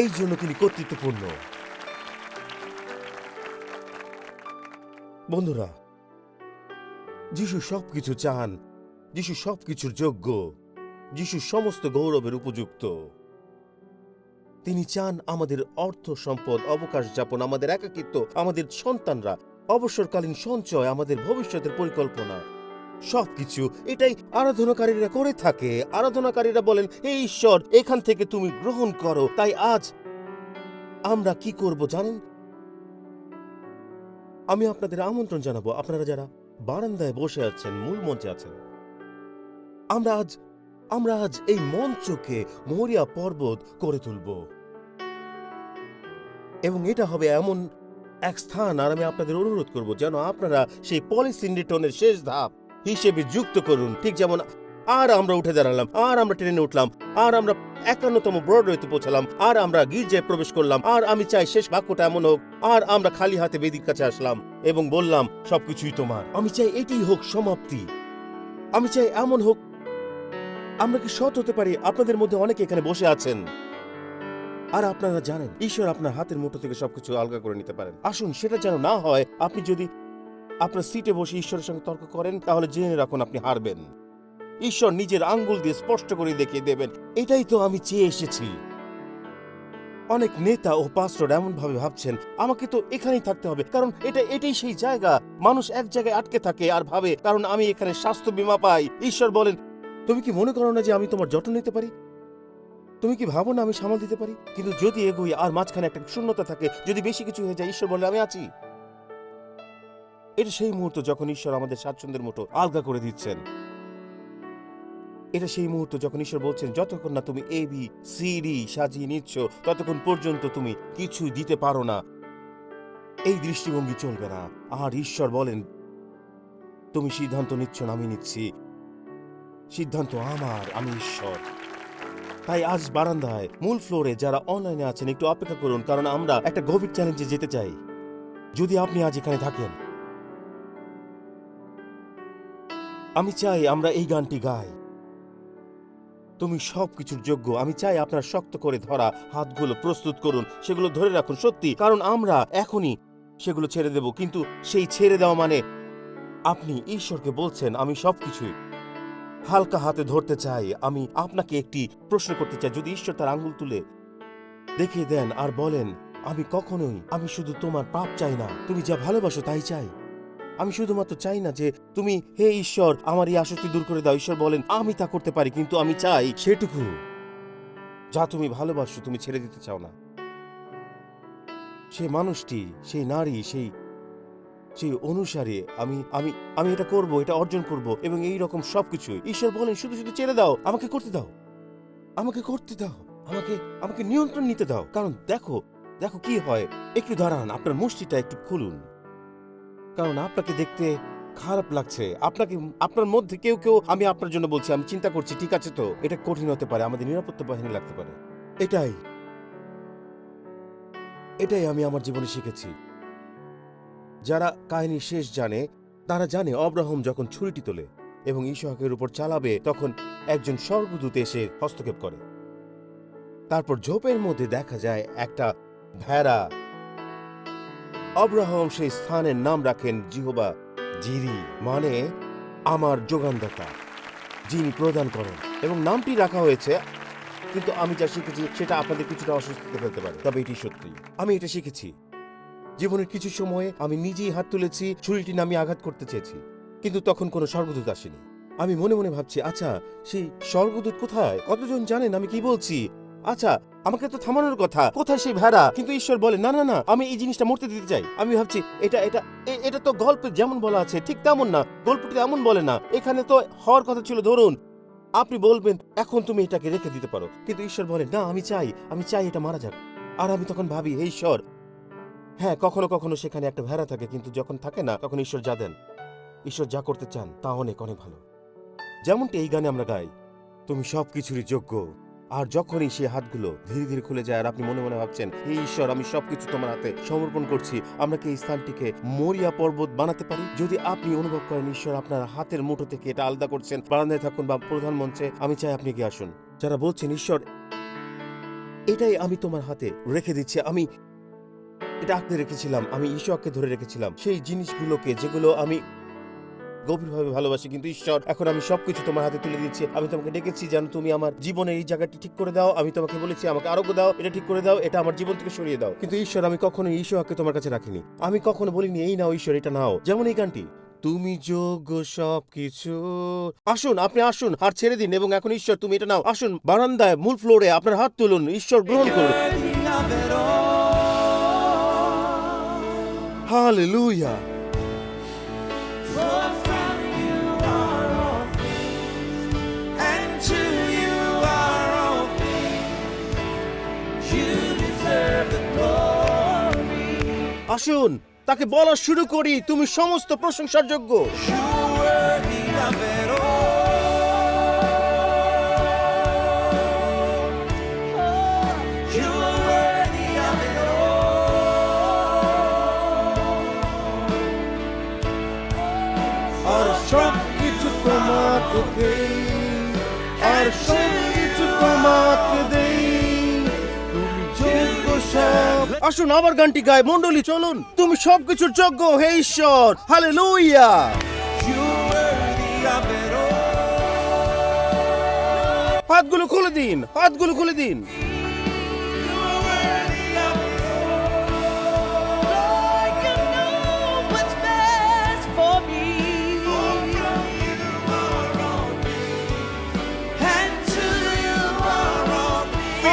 Speaker 1: এই জন্য তিনি কর্তৃত্বপূর্ণ। বন্ধুরা, যিশু সবকিছু চান, যিশু সবকিছুর যোগ্য, যিশু সমস্ত গৌরবের উপযুক্ত। তিনি চান আমাদের অর্থ সম্পদ, অবকাশ যাপন, আমাদের একাকিত্ব, আমাদের সন্তানরা, অবসরকালীন সঞ্চয়, আমাদের ভবিষ্যতের পরিকল্পনা, সবকিছু। এটাই আরাধনাকারীরা করে থাকে। আরাধনাকারীরা বলেন, হে ঈশ্বর, এখান থেকে তুমি গ্রহণ করো। তাই আজ আমরা কি করব জানেন? আমি আপনাদের আমন্ত্রণ জানাবো, আপনারা যারা বারান্দায় বসে আছেন, মূল মঞ্চে আছেন, আমরা আজ এই মঞ্চকে মরিয়া পর্বত করে তুলব, এবং এটা হবে এমন এক স্থান। আর আমি আপনাদের অনুরোধ করব যেন আপনারা সেই পলিসিন্ডেটনের শেষ ধাপ হিসেবে যুক্ত করুন। ঠিক যেমন আর আমরা উঠে দাঁড়ালাম, আর আমরা ট্রেনে উঠলাম, আর আমরা 51তম ব্রডওয়েতে পৌঁছালাম, আর আমরা গির্জায় প্রবেশ করলাম। আর আমি চাই শেষ বাক্যটা এমন হোক, আর আমরা খালি হাতে বেদির কাছে আসলাম এবং বললাম, সবকিছুই তোমার। আমি চাই এটাই হোক সমাপ্তি। আমি চাই এমন হোক। আমরা কি সৎ হতে পারি? আপনাদের মধ্যে অনেকে এখানে বসে আছেন, আর আপনারা জানেন ঈশ্বর আপনার হাতের মুঠো থেকে সবকিছু আলগা করে নিতে পারেন। আসুন সেটা যেন না হয় আপনি যদি আপনার সিটে বসে ঈশ্বরের সঙ্গে তর্ক করেন, তাহলে জেনে রাখুন আপনি হারবেন। ঈশ্বর নিজের আঙ্গুল দিয়ে স্পষ্ট করে দেখিয়ে দেবেন, এটাই তো আমি চেয়ে এসেছি। অনেক নেতা ও পাস্টর এমন ভাবে ভাবছেন আমাকে তো এখানেই থাকতে হবে, কারণ এটাই সেই জায়গা। মানুষ এক জায়গায় আটকে থাকে আর ভাবে কারণ আমি এখানে স্বাস্থ্য বীমা পাই। ঈশ্বর বলেন, তুমি কি মনে করো না যে আমি তোমার যত্ন নিতে পারি? তুমি কি ভাবো না আমি সামাল দিতে পারি? কিন্তু যদি এগোই আর মাঝখানে একটা শূন্যতা থাকে, যদি বেশি কিছু হয়ে যায়, ঈশ্বর বলে আমি আছি। এটা সেই মুহূর্ত যখন ঈশ্বর আমাদের স্বাচ্ছন্দ্যের মতো আলগা করে দিচ্ছেন। এটা সেই মুহূর্ত যখন ঈশ্বর বলছেন, যতক্ষণ না তুমি ABCD সাজিয়ে নিচ্ছ ততক্ষণ পর্যন্ত তুমি কিছু দিতে পারো না। এই দৃষ্টিভঙ্গি চলবে না। আর ঈশ্বর বলেন, তুমি সিদ্ধান্ত নিচ্ছ না, আমি নিচ্ছি। সিদ্ধান্ত আমার, আমি ঈশ্বর। তাই আজ বারান্দায় মূল ফ্লোরে যারা অনলাইনে আছেন একটু অপেক্ষা করুন, কারণ আমরা একটা গভীর চ্যালেঞ্জে যেতে চাই। যদি আপনি আজ এখানে থাকেন, আমি চাই আমরা এই গানটি গাই, তুমি সবকিছুর যোগ্য। আমি চাই আপনার শক্ত করে ধরা হাতগুলো প্রস্তুত করুন, সেগুলো ধরে রাখুন সত্যি, কারণ আমরা এখনই সেগুলো ছেড়ে দেব। কিন্তু সেই ছেড়ে দেওয়া মানে আপনি ঈশ্বরকে বলছেন আমি সবকিছুই হালকা হাতে ধরতে চাই। আমি আপনাকে একটি প্রশ্ন করতে চাই, যদি ঈশ্বর তার আঙ্গুল তুলে দেখিয়ে দেন আর বলেন, আমি শুধু তোমার পাপ চাই না, তুমি যা ভালোবাসো তাই চাই। আমি শুধুমাত্র চাই না যে তুমি, হে ঈশ্বর, আমার এই আসক্তি দূর করে দাও। ঈশ্বর বলেন, আমি তা করতে পারি, কিন্তু আমি চাই সেটুকু যা তুমি ভালোবাসো, তুমি ছেড়ে দিতে চাও না। সেই মানুষটি, সেই নারী, সেই অনুসারী, আমি এটা করব, এটা অর্জন করব, এবং এই রকম সবকিছু ঈশ্বর বলেন, শুধু শুধু ছেড়ে দাও, আমাকে করতে দাও, আমাকে করতে দাও, আমাকে নিয়ন্ত্রণ নিতে দাও। কারণ দেখো কি হয়। একটু দাঁড়ান, আপনার মুষ্টিটা একটু খুলুন, কারণ আপনাকে দেখতে খারাপ লাগছে। আপনার মধ্যে কেউ আমি আপনার জন্য বলছি, আমি চিন্তা করছি, ঠিক আছে তো, এটা কঠিন হতে পারে, আমাদের নিরাপত্তা বাহিনী লাগতে পারে। এটাই আমি আমার জীবনে শিখেছি। যারা কাহিনী শেষ জানে তারা জানে অব্রাহাম যখন ছুরিটি তোলে এবং ইসহাকের উপর চালাবে, তখন একজন স্বর্গদূত এসে হস্তক্ষেপ করে। তারপর ঝোপের মধ্যে দেখা যায় একটা ভেড়া। অব্রাহাম সেই স্থানের নাম রাখেন জিহোবা জিরি, মানে আমার যোগানদাতা, যিনি প্রদান করেন, এবং নামটি রাখা হয়েছে। কিন্তু আমি যা শিখেছি সেটা আপনাদের কিছুটা অস্বস্তিতে ফেলতে পারে, তবে এটি সত্যি। আমি এটা শিখেছি জীবনের কিছু সময়ে আমি নিজেই হাত তুলেছি, ছুরিটি নামিয়ে আঘাত করতে চেয়েছি, কিন্তু তখন কোনো স্বর্গদূত আসেনি। আমি মনে মনে ভাবছি, আচ্ছা সেই স্বর্গদূত কোথায়? কতজন জানেন আমি কি বলছি? আচ্ছা, আমাকে তো থামানোর কথা, কোথায় সেই ভেড়া? কিন্তু ঈশ্বর বলে, না না না, আমি এই জিনিসটা মরতে দিতে চাই। আমি ভাবছি এটা তো গল্পে যেমন বলা আছে ঠিক তেমন না, গল্পটি এমন বলে না। এখানে তো হওয়ার কথা ছিল, ধরুন আপনি বলবেন এখন তুমি এটাকে রেখে দিতে পারো, কিন্তু ঈশ্বর বলে, না, আমি চাই এটা মারা যাক। আর আমি তখন ভাবি, হে ঈশ্বর, হ্যাঁ, কখনো কখনো সেখানে একটা ভেড়া থাকে, কিন্তু যখন থাকে না তখন ঈশ্বর যা দেন, ঈশ্বর যা করতে চান তা অনেক অনেক ভালো। যেমনটি এই গানে আমরা গাই, তুমি সবকিছুরই যোগ্য। আর যখনই সে হাতগুলো ধীরে ধীরে খুলে যায় আর আপনি মনে মনে ভাবছেন, হে ঈশ্বর, আমি সবকিছু তোমার হাতে সমর্পণ করছি, আমরা কি এই স্থানটিকে মরিয়া পর্বত বানাতে পারি? যদি আপনি অনুভব করেন ঈশ্বর আপনার হাতের মুঠো থেকে এটা আলাদা করছেন, বারান্দায় থাকুন বা প্রধান মঞ্চে, আমি চাই আপনি এগিয়ে আসুন। যারা বলছেন, ঈশ্বর, এটাই আমি তোমার হাতে রেখে দিচ্ছি, আমি এটা আঁকড়ে রেখেছিলাম, আমি ঈশ্বরকে ধরে রেখেছিলাম, সেই জিনিসগুলোকে যেগুলো আমি গভীরভাবে ভালোবাসি, কিন্তু ঈশ্বর, এখন আমি সবকিছু তোমার হাতে তুলে দিচ্ছি। আমি তোমাকে ডেকেছি যেন তুমি আমার জীবনের এই জায়গাটি ঠিক করে দাও। আমি তোমাকে বলেছি আমাকে আরোগ্য দাও, এটা ঠিক করে দাও, এটা আমার জীবন থেকে সরিয়ে দাও। কিন্তু ঈশ্বর, আমি কখনো ঈশ্বরকে তোমার কাছে রাখিনি। আমি কখনো বলিনি, এই নাও ঈশ্বর, এটা নাও। যেমন এই গানটি, তুমি যোগ্য সবকিছু। আসুন, আপনি আসুন আর ছেড়ে দিন, এবং এখন ঈশ্বর তুমি এটা নাও। আসুন, বারান্দায় মূল ফ্লোরে আপনার হাত তুলুন, ঈশ্বর গ্রহণ করুন। হালেলুয়া। আসুন তাকে বলা শুরু করি, তুমি সমস্ত প্রশংসার যোগ্য। আর সবকিছু তোমাকে দেই, আর সবকিছু তোমাকে দেই, তুমি আসুন আবার গানটি গায় মণ্ডলী, চলুন। তুমি সবকিছুর যোগ্য হে ঈশ্বর, হালেলুয়া। হাতগুলো খুলে দিন, হাতগুলো খুলে দিন।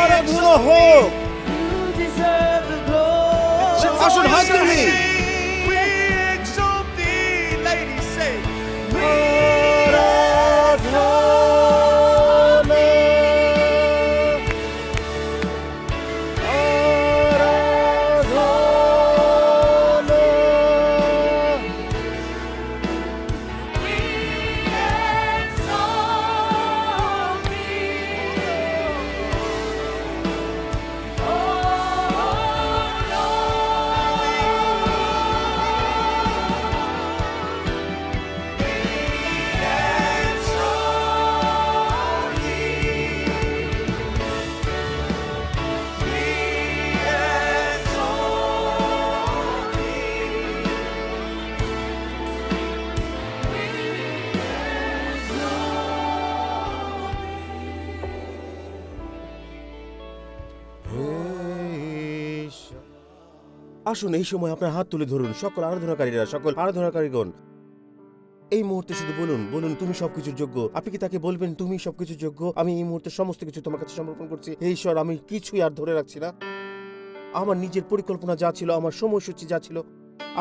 Speaker 1: আরাধনা হোক। আসুন হাত তুলি। আসুন এই সময় আপনার হাত তুলে ধরুন, সকল আরাধনাকারীরা, সকল আরাধনাকারীগণ। এই মুহূর্তে শুধু বলুন, বলুন তুমি সবকিছুর যোগ্য। আপনি কি তাকে বলবেন তুমি সবকিছুর যোগ্য? আমি এই মুহূর্তে সমস্ত কিছু তোমার কাছে সমর্পণ করছি হে ঈশ্বর। আমি কিছুই আর ধরে রাখছি না। আমার নিজের পরিকল্পনা যা ছিল, আমার সময়সূচি যা ছিল,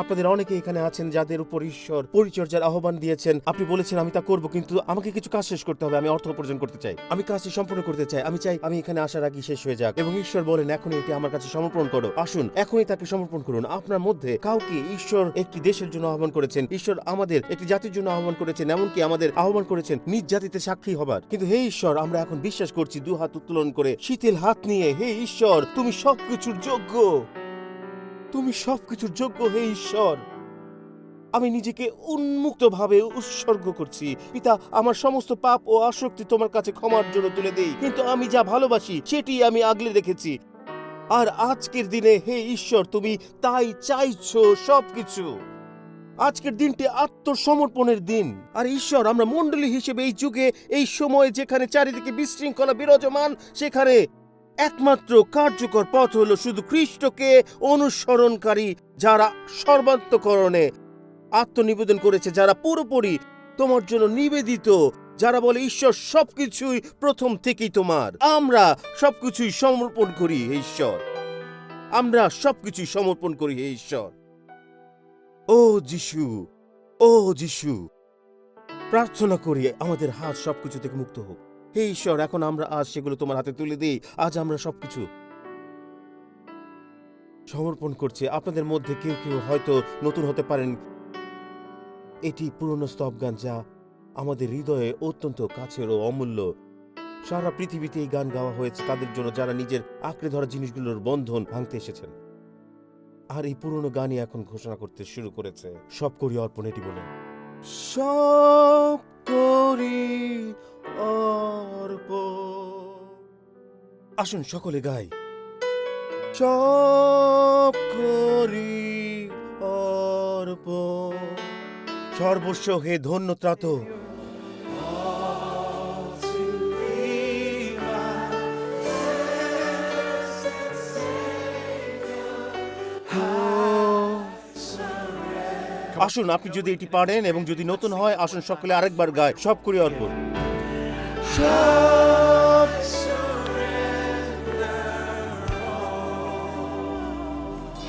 Speaker 1: আপনাদের অনেকে এখানে আছেন যাদের উপর ঈশ্বর পরিচর্যার আহ্বান দিয়েছেন। আপনি বলেছেন আমি তা করব, কিন্তু আমাকে কিছু কাজ শেষ করতে হবে। আমি অর্থ উপার্জন করতে চাই, আমি কাজটি সম্পূর্ণ করতে চাই। আমি চাই আমি এখানে আসার আগে শেষ হয়ে যাক। এবং ঈশ্বর বলেন এখনই এটি আমার কাছে সমর্পণ করো। আসুন এখনই তাকে সমর্পণ করুন। আপনার মধ্যে কাউকে ঈশ্বর একটি দেশের জন্য আহ্বান করেছেন, ঈশ্বর আমাদের একটি জাতির জন্য আহ্বান করেছেন, এমনকি আমাদের আহ্বান করেছেন নিজ জাতিতে সাক্ষী হবার। কিন্তু হে ঈশ্বর, আমরা এখন বিশ্বাস করছি দু হাত উত্তোলন করে শীতল হাত নিয়ে, হে ঈশ্বর তুমি সবকিছুর যোগ্য, তুমি সবকিছুর যোগ্য হে ঈশ্বর। আমি নিজেকে উন্মুক্তভাবে উৎসর্গ করছি পিতা। আমার সমস্ত পাপ ও আসক্তি তোমার কাছে ক্ষমার জন্য তুলে দেই, কিন্তু আমি যা ভালোবাসি সেটি আমি আগলে রেখেছি। আর আজকের দিনে হে ঈশ্বর তুমি তাই চাইছো সবকিছু। আজকের দিনটি আত্মসমর্পণের দিন। আর ঈশ্বর, আমরা মণ্ডলী হিসেবে এই যুগে, এই সময়ে যেখানে চারিদিকে বিশৃঙ্খলা বিরাজমান, সেখানে একমাত্র কার্যকর পথ হলো শুধু খ্রিস্টকে অনুসরণকারী, যারা সর্বান্তকরণে আত্মনিবেদন করেছে, যারা পুরোপুরি তোমার জন্য নিবেদিত, যারা বলে ঈশ্বর সবকিছুই প্রথম থেকেই তোমার। আমরা সবকিছুই সমর্পণ করি হে ঈশ্বর, আমরা সবকিছুই সমর্পণ করি হে ঈশ্বর। ও যিশু, ও যিশু, প্রার্থনা করি আমাদের হাত সবকিছু থেকে মুক্ত হোক হে ঈশ্বর। এখন আমরা আজ সেগুলো তোমার হাতে তুলে দিই। আজ আমরা সবকিছু সমর্পণ করছি। আপনাদের মধ্যে কেউ কেউ হয়তো নতুন হতে পারেন। এটি পুরনো স্তব গান, যা আমাদের হৃদয়ে অত্যন্ত কাছের ও অমূল্য। সারা পৃথিবীতে এই গান গাওয়া হয়েছে তাদের জন্য যারা নিজের আঁকড়ে ধরা জিনিসগুলোর বন্ধন ভাঙতে এসেছেন। আর এই পুরনো গানই এখন ঘোষণা করতে শুরু করেছে সব করি অর্পণ। এটি বলে সব করি অর্পণ। আসুন সকলে গাই সব করি অর্পণ। সর্বস্ব হে ধন্য ত্রাত, আসুন আপনি যদি এটি পারেন এবং যদি নতুন হয়, আসুন সকলে আরেকবার গায় সব করি অর্পণ।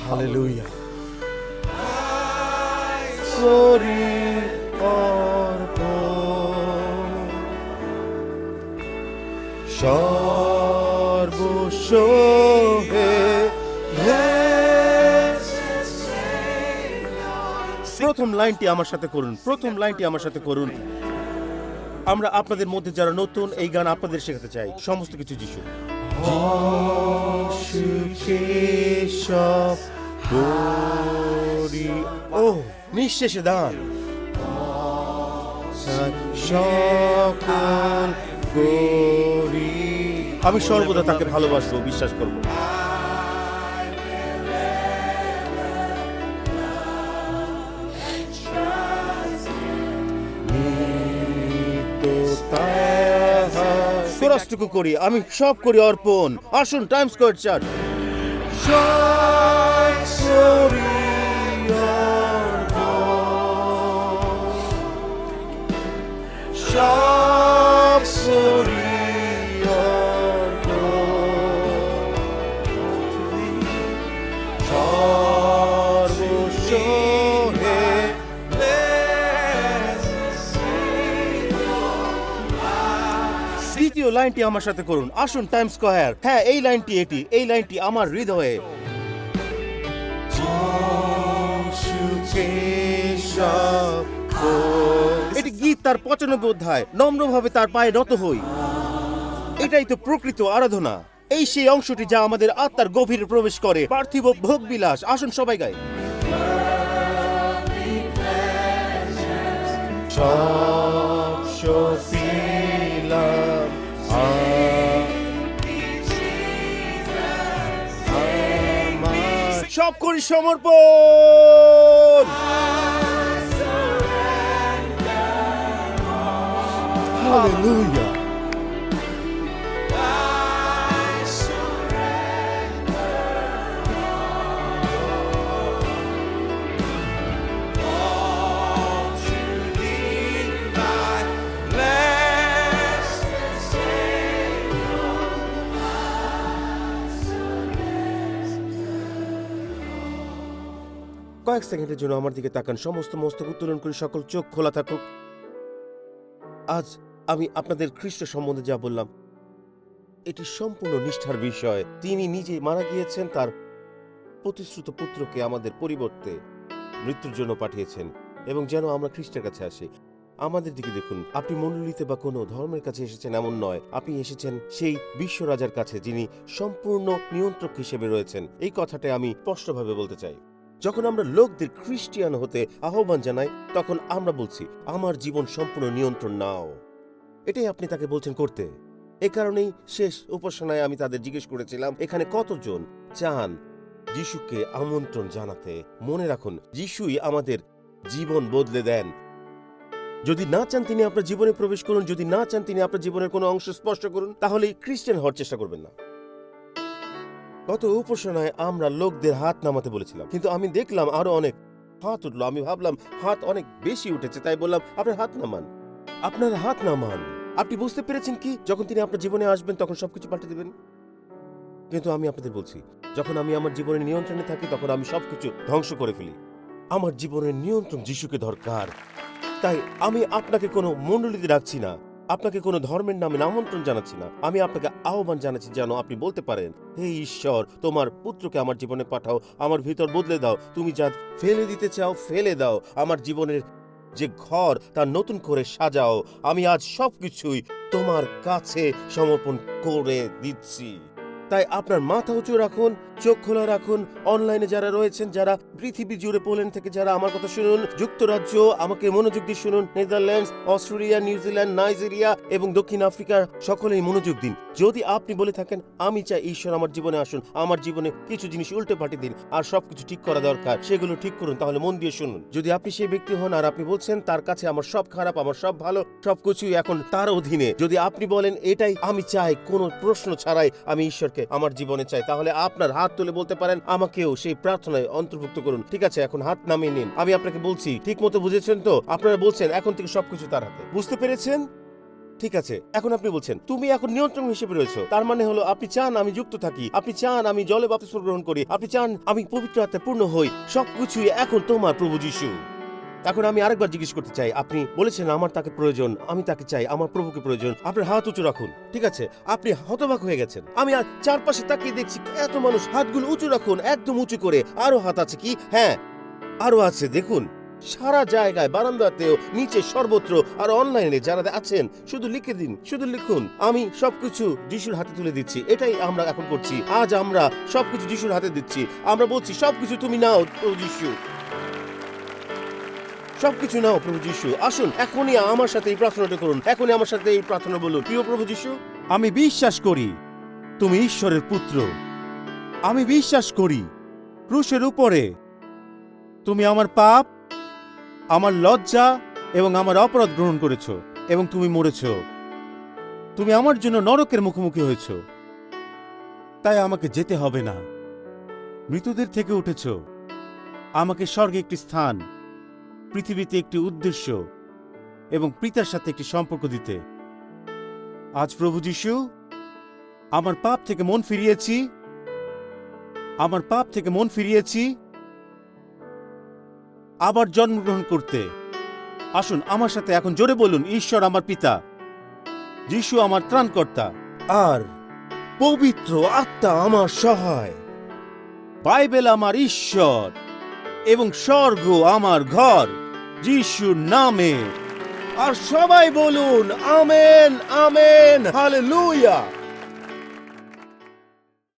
Speaker 1: হালেলুয়া। করি অর্পণ সর্বস্ব হে। প্রথম লাইনটি আমার সাথে করুন, প্রথম লাইনটি আমার সাথে করুন। আমরা আপনাদের মধ্যে যারা নতুন, এই গান আপনাদের শেখাতে চাই। সমস্ত কিছু যিশু, ও নিঃশেষে দান সকল করি। আমি সর্বদা তাকে ভালোবাসবো, বিশ্বাস করবো। খরচটুকু করি, আমি সব করি অর্পণ। আসুন টাইমস স্কয়ার চার্চ। দ্বিতীয় লাইনটি আমার সাথে করুন। আসুন টাইমস স্কয়ার। হ্যাঁ, এই লাইনটি, এই লাইনটি আমার হৃদয়ে। এটি গীত তার 95 অধ্যায়। নম্রভাবে তার পায়ে নত হই। এটাই তো প্রকৃত আরাধনা। এই সেই অংশটি যা আমাদের আত্মার গভীরে প্রবেশ করে। পার্থিব ভোগ বিলাস। আসুন সবাই গাই। সব করি সমর্পণ। হালেলুয়া। কয়েক সেকেন্ডের জন্য আমার দিকে তাকান। সমস্ত মস্তক উত্তোলন করে সকল চোখ খোলা থাকুক। আজ আমি আপনাদের খ্রিস্ট সম্বন্ধে যা বললাম, এটি সম্পূর্ণ নিষ্ঠার বিষয়। তিনি নিজে মারা গিয়েছেন, তার প্রতিশ্রুত পুত্রকে আমাদের পরিবর্তে মৃত্যুর জন্য পাঠিয়েছেন, এবং যেন আমরা খ্রিস্টের কাছে আসি। আমাদের দিকে দেখুন। আপনি মণ্ডলীতে বা কোনো ধর্মের কাছে এসেছেন এমন নয়। আপনি এসেছেন সেই বিশ্ব রাজার কাছে, যিনি সম্পূর্ণ নিয়ন্ত্রক হিসেবে রয়েছেন। এই কথাটা আমি স্পষ্টভাবে বলতে চাই। যখন আমরা লোকদের খ্রিস্টিয়ান হতে আহ্বান জানাই, তখন আমরা বলছি আমার জীবন সম্পূর্ণ নিয়ন্ত্রণ নাও। এটাই আপনি তাকে বলছেন করতে। এ কারণেই শেষ উপাসনায় আমি তাদের জিজ্ঞেস করেছিলাম, এখানে কতজন চান যিশুকে আমন্ত্রণ জানাতে? মনে রাখুন, যিশুই আমাদের জীবন বদলে দেন। যদি না চান তিনি আপনার জীবনে প্রবেশ করুন, যদি না চান তিনি আপনার জীবনের কোনো অংশ স্পর্শ করুন, তাহলে খ্রিস্টান হওয়ার চেষ্টা করবেন না। গত উপাসনায় আমরা লোকদের হাত নামাতে বলেছিলাম, কিন্তু আমি দেখলাম আরো অনেক হাত উঠলো। আমি ভাবলাম হাত অনেক বেশি উঠেছে, তাই বললাম আপনার হাত নামান, আপনার হাত নামান। আপনি বুঝতে পেরেছেন কি? যখন তিনি আপনার জীবনে আসবেন তখন সবকিছু পাল্টে দেবেন। কিন্তু আমি আপনাদের বলছি, যখন আমি আমার জীবনের নিয়ন্ত্রণে থাকি তখন আমি সবকিছু ধ্বংস করে ফেলি। আমার জীবনের নিয়ন্ত্রণ যিশুকে দরকার। তাই আমি আপনাকে কোনো মণ্ডলীতে রাখছি না, আপনাকে কোনো ধর্মের নামে আমন্ত্রণ জানাচ্ছি না। আমি আপনাকে আহ্বান জানাচ্ছি যেন আপনি বলতে পারেন, হে ঈশ্বর, তোমার পুত্রকে আমার জীবনে পাঠাও, আমার ভিতর বদলে দাও। তুমি যা ফেলে দিতে চাও ফেলে দাও। আমার জীবনের যে ঘর তা নতুন করে সাজাও। আমি আজ সবকিছুই তোমার কাছে সমর্পণ করে দিচ্ছি। তাই আপনার মাথা উঁচু রাখুন, চোখ খোলা রাখুন। অনলাইনে যারা রয়েছেন, যারা পৃথিবী জুড়ে, পোল্যান্ড থেকে যারা আমার কথা শুনুন, যুক্তরাজ্য, আমাকে মনোযোগ দিয়ে শুনুন, নেদারল্যান্ডস, অস্ট্রেলিয়া, নিউজিল্যান্ড, নাইজেরিয়া এবং দক্ষিণ আফ্রিকার সকলেই মনোযোগ দিন। যদি আপনি বলে থাকেন আমি চাই ঈশ্বর আমার জীবনে আসুন, আমার জীবনে কিছু জিনিস উল্টে পাঠিয়ে দিন, আর সবকিছু ঠিক করা দরকার, সেগুলো ঠিক করুন, তাহলে মন দিয়ে শুনুন। যদি আপনি সেই ব্যক্তি হন আর আপনি বলছেন তার কাছে আমার সব খারাপ, আমার সব ভালো, সবকিছুই এখন তার অধীনে, যদি আপনি বলেন এটাই আমি চাই, কোনো প্রশ্ন ছাড়াই আমি ঈশ্বরকে আমার জীবনে চাই, তাহলে আপনার হাত তুলে বলতে পারেন আমাকেও সেই প্রার্থনায় অন্তর্ভুক্ত করুন। ঠিক আছে, এখন হাত নামিয়ে নিন। আমি আপনাকে বলছি, ঠিক মতো বুঝেছেন তো? আপনারা বলছেন এখন থেকে সবকিছু তার হাতে। বুঝতে পেরেছেন? ঠিক আছে, এখন আপনি বলছেন তুমি এখন নিয়ন্ত্রণ হিসেবে রয়েছো। তার মানে হলো আপনি চান আমি যুক্ত থাকি, আপনি চান আমি জলে বাপ্তিস্ম গ্রহণ করি, আপনি চান আমি পবিত্র আত্মায় পূর্ণ হই। সবকিছুই এখন তোমার, প্রভু যিশু। এখন আমি আরেকবার জিজ্ঞেস করতে চাই, আপনি বলেছেন আমার তাকে প্রয়োজন, আমি তাকে চাই, আমার প্রভুকে প্রয়োজন। আপনার হাত উঁচু রাখুন। ঠিক আছে, আপনি হতবাক হয়ে গেছেন। আমি আর চারপাশে তাকিয়ে দেখছি এত মানুষ। হাতগুলো উঁচু রাখুন, একদম উঁচু করে। আরো হাত আছে কি? হ্যাঁ, আরো আছে, দেখুন সারা জায়গায়, বারান্দাতেও, নিচে, সর্বত্র। আর অনলাইনে যারা আছেন শুধু লিখে দিন, শুধু লিখুন আমি সবকিছু যিশুর হাতে তুলে দিচ্ছি। এটাই আমরা এখন করছি। আজ আমরা সবকিছু যিশুর হাতে দিচ্ছি। আমরা বলছি সবকিছু তুমি নাও প্রভু যিশু, সবকিছু নাও প্রভু যিশু। আসুন এখনই আমার সাথে এই প্রার্থনাটা করুন, এখনই আমার সাথে এই প্রার্থনা বলুন। প্রিয় প্রভু যিশু, আমি বিশ্বাস করি তুমি ঈশ্বরের পুত্র। আমি বিশ্বাস করি ক্রুশের উপরে তুমি আমার পাপ, আমার লজ্জা এবং আমার অপরাধ গ্রহণ করেছ এবং তুমি মরেছ। তুমি আমার জন্য নরকের মুখোমুখি হয়েছ, তাই আমাকে যেতে হবে না। মৃতদের থেকে উঠেছ আমাকে স্বর্গে একটি স্থান, পৃথিবীতে একটি উদ্দেশ্য এবং পিতার সাথে একটি সম্পর্ক দিতে। আজ প্রভু যীশু, আমার পাপ থেকে মন ফিরিয়েছি, আমার পাপ থেকে মন ফিরিয়েছি আবার জন্মগ্রহণ করতে। আসুন আমার সাথে এখন জোরে বলুন, ঈশ্বর আমার পিতা, যীশু আমার ত্রাণকর্তা, আর পবিত্র আত্মা আমার সহায়। বাইবেল আমার ঈশ্বর এবং স্বর্গ আমার ঘর, যীশুর নামে। আর সবাই বলুন আমেন, আমেন, হালেলুয়া।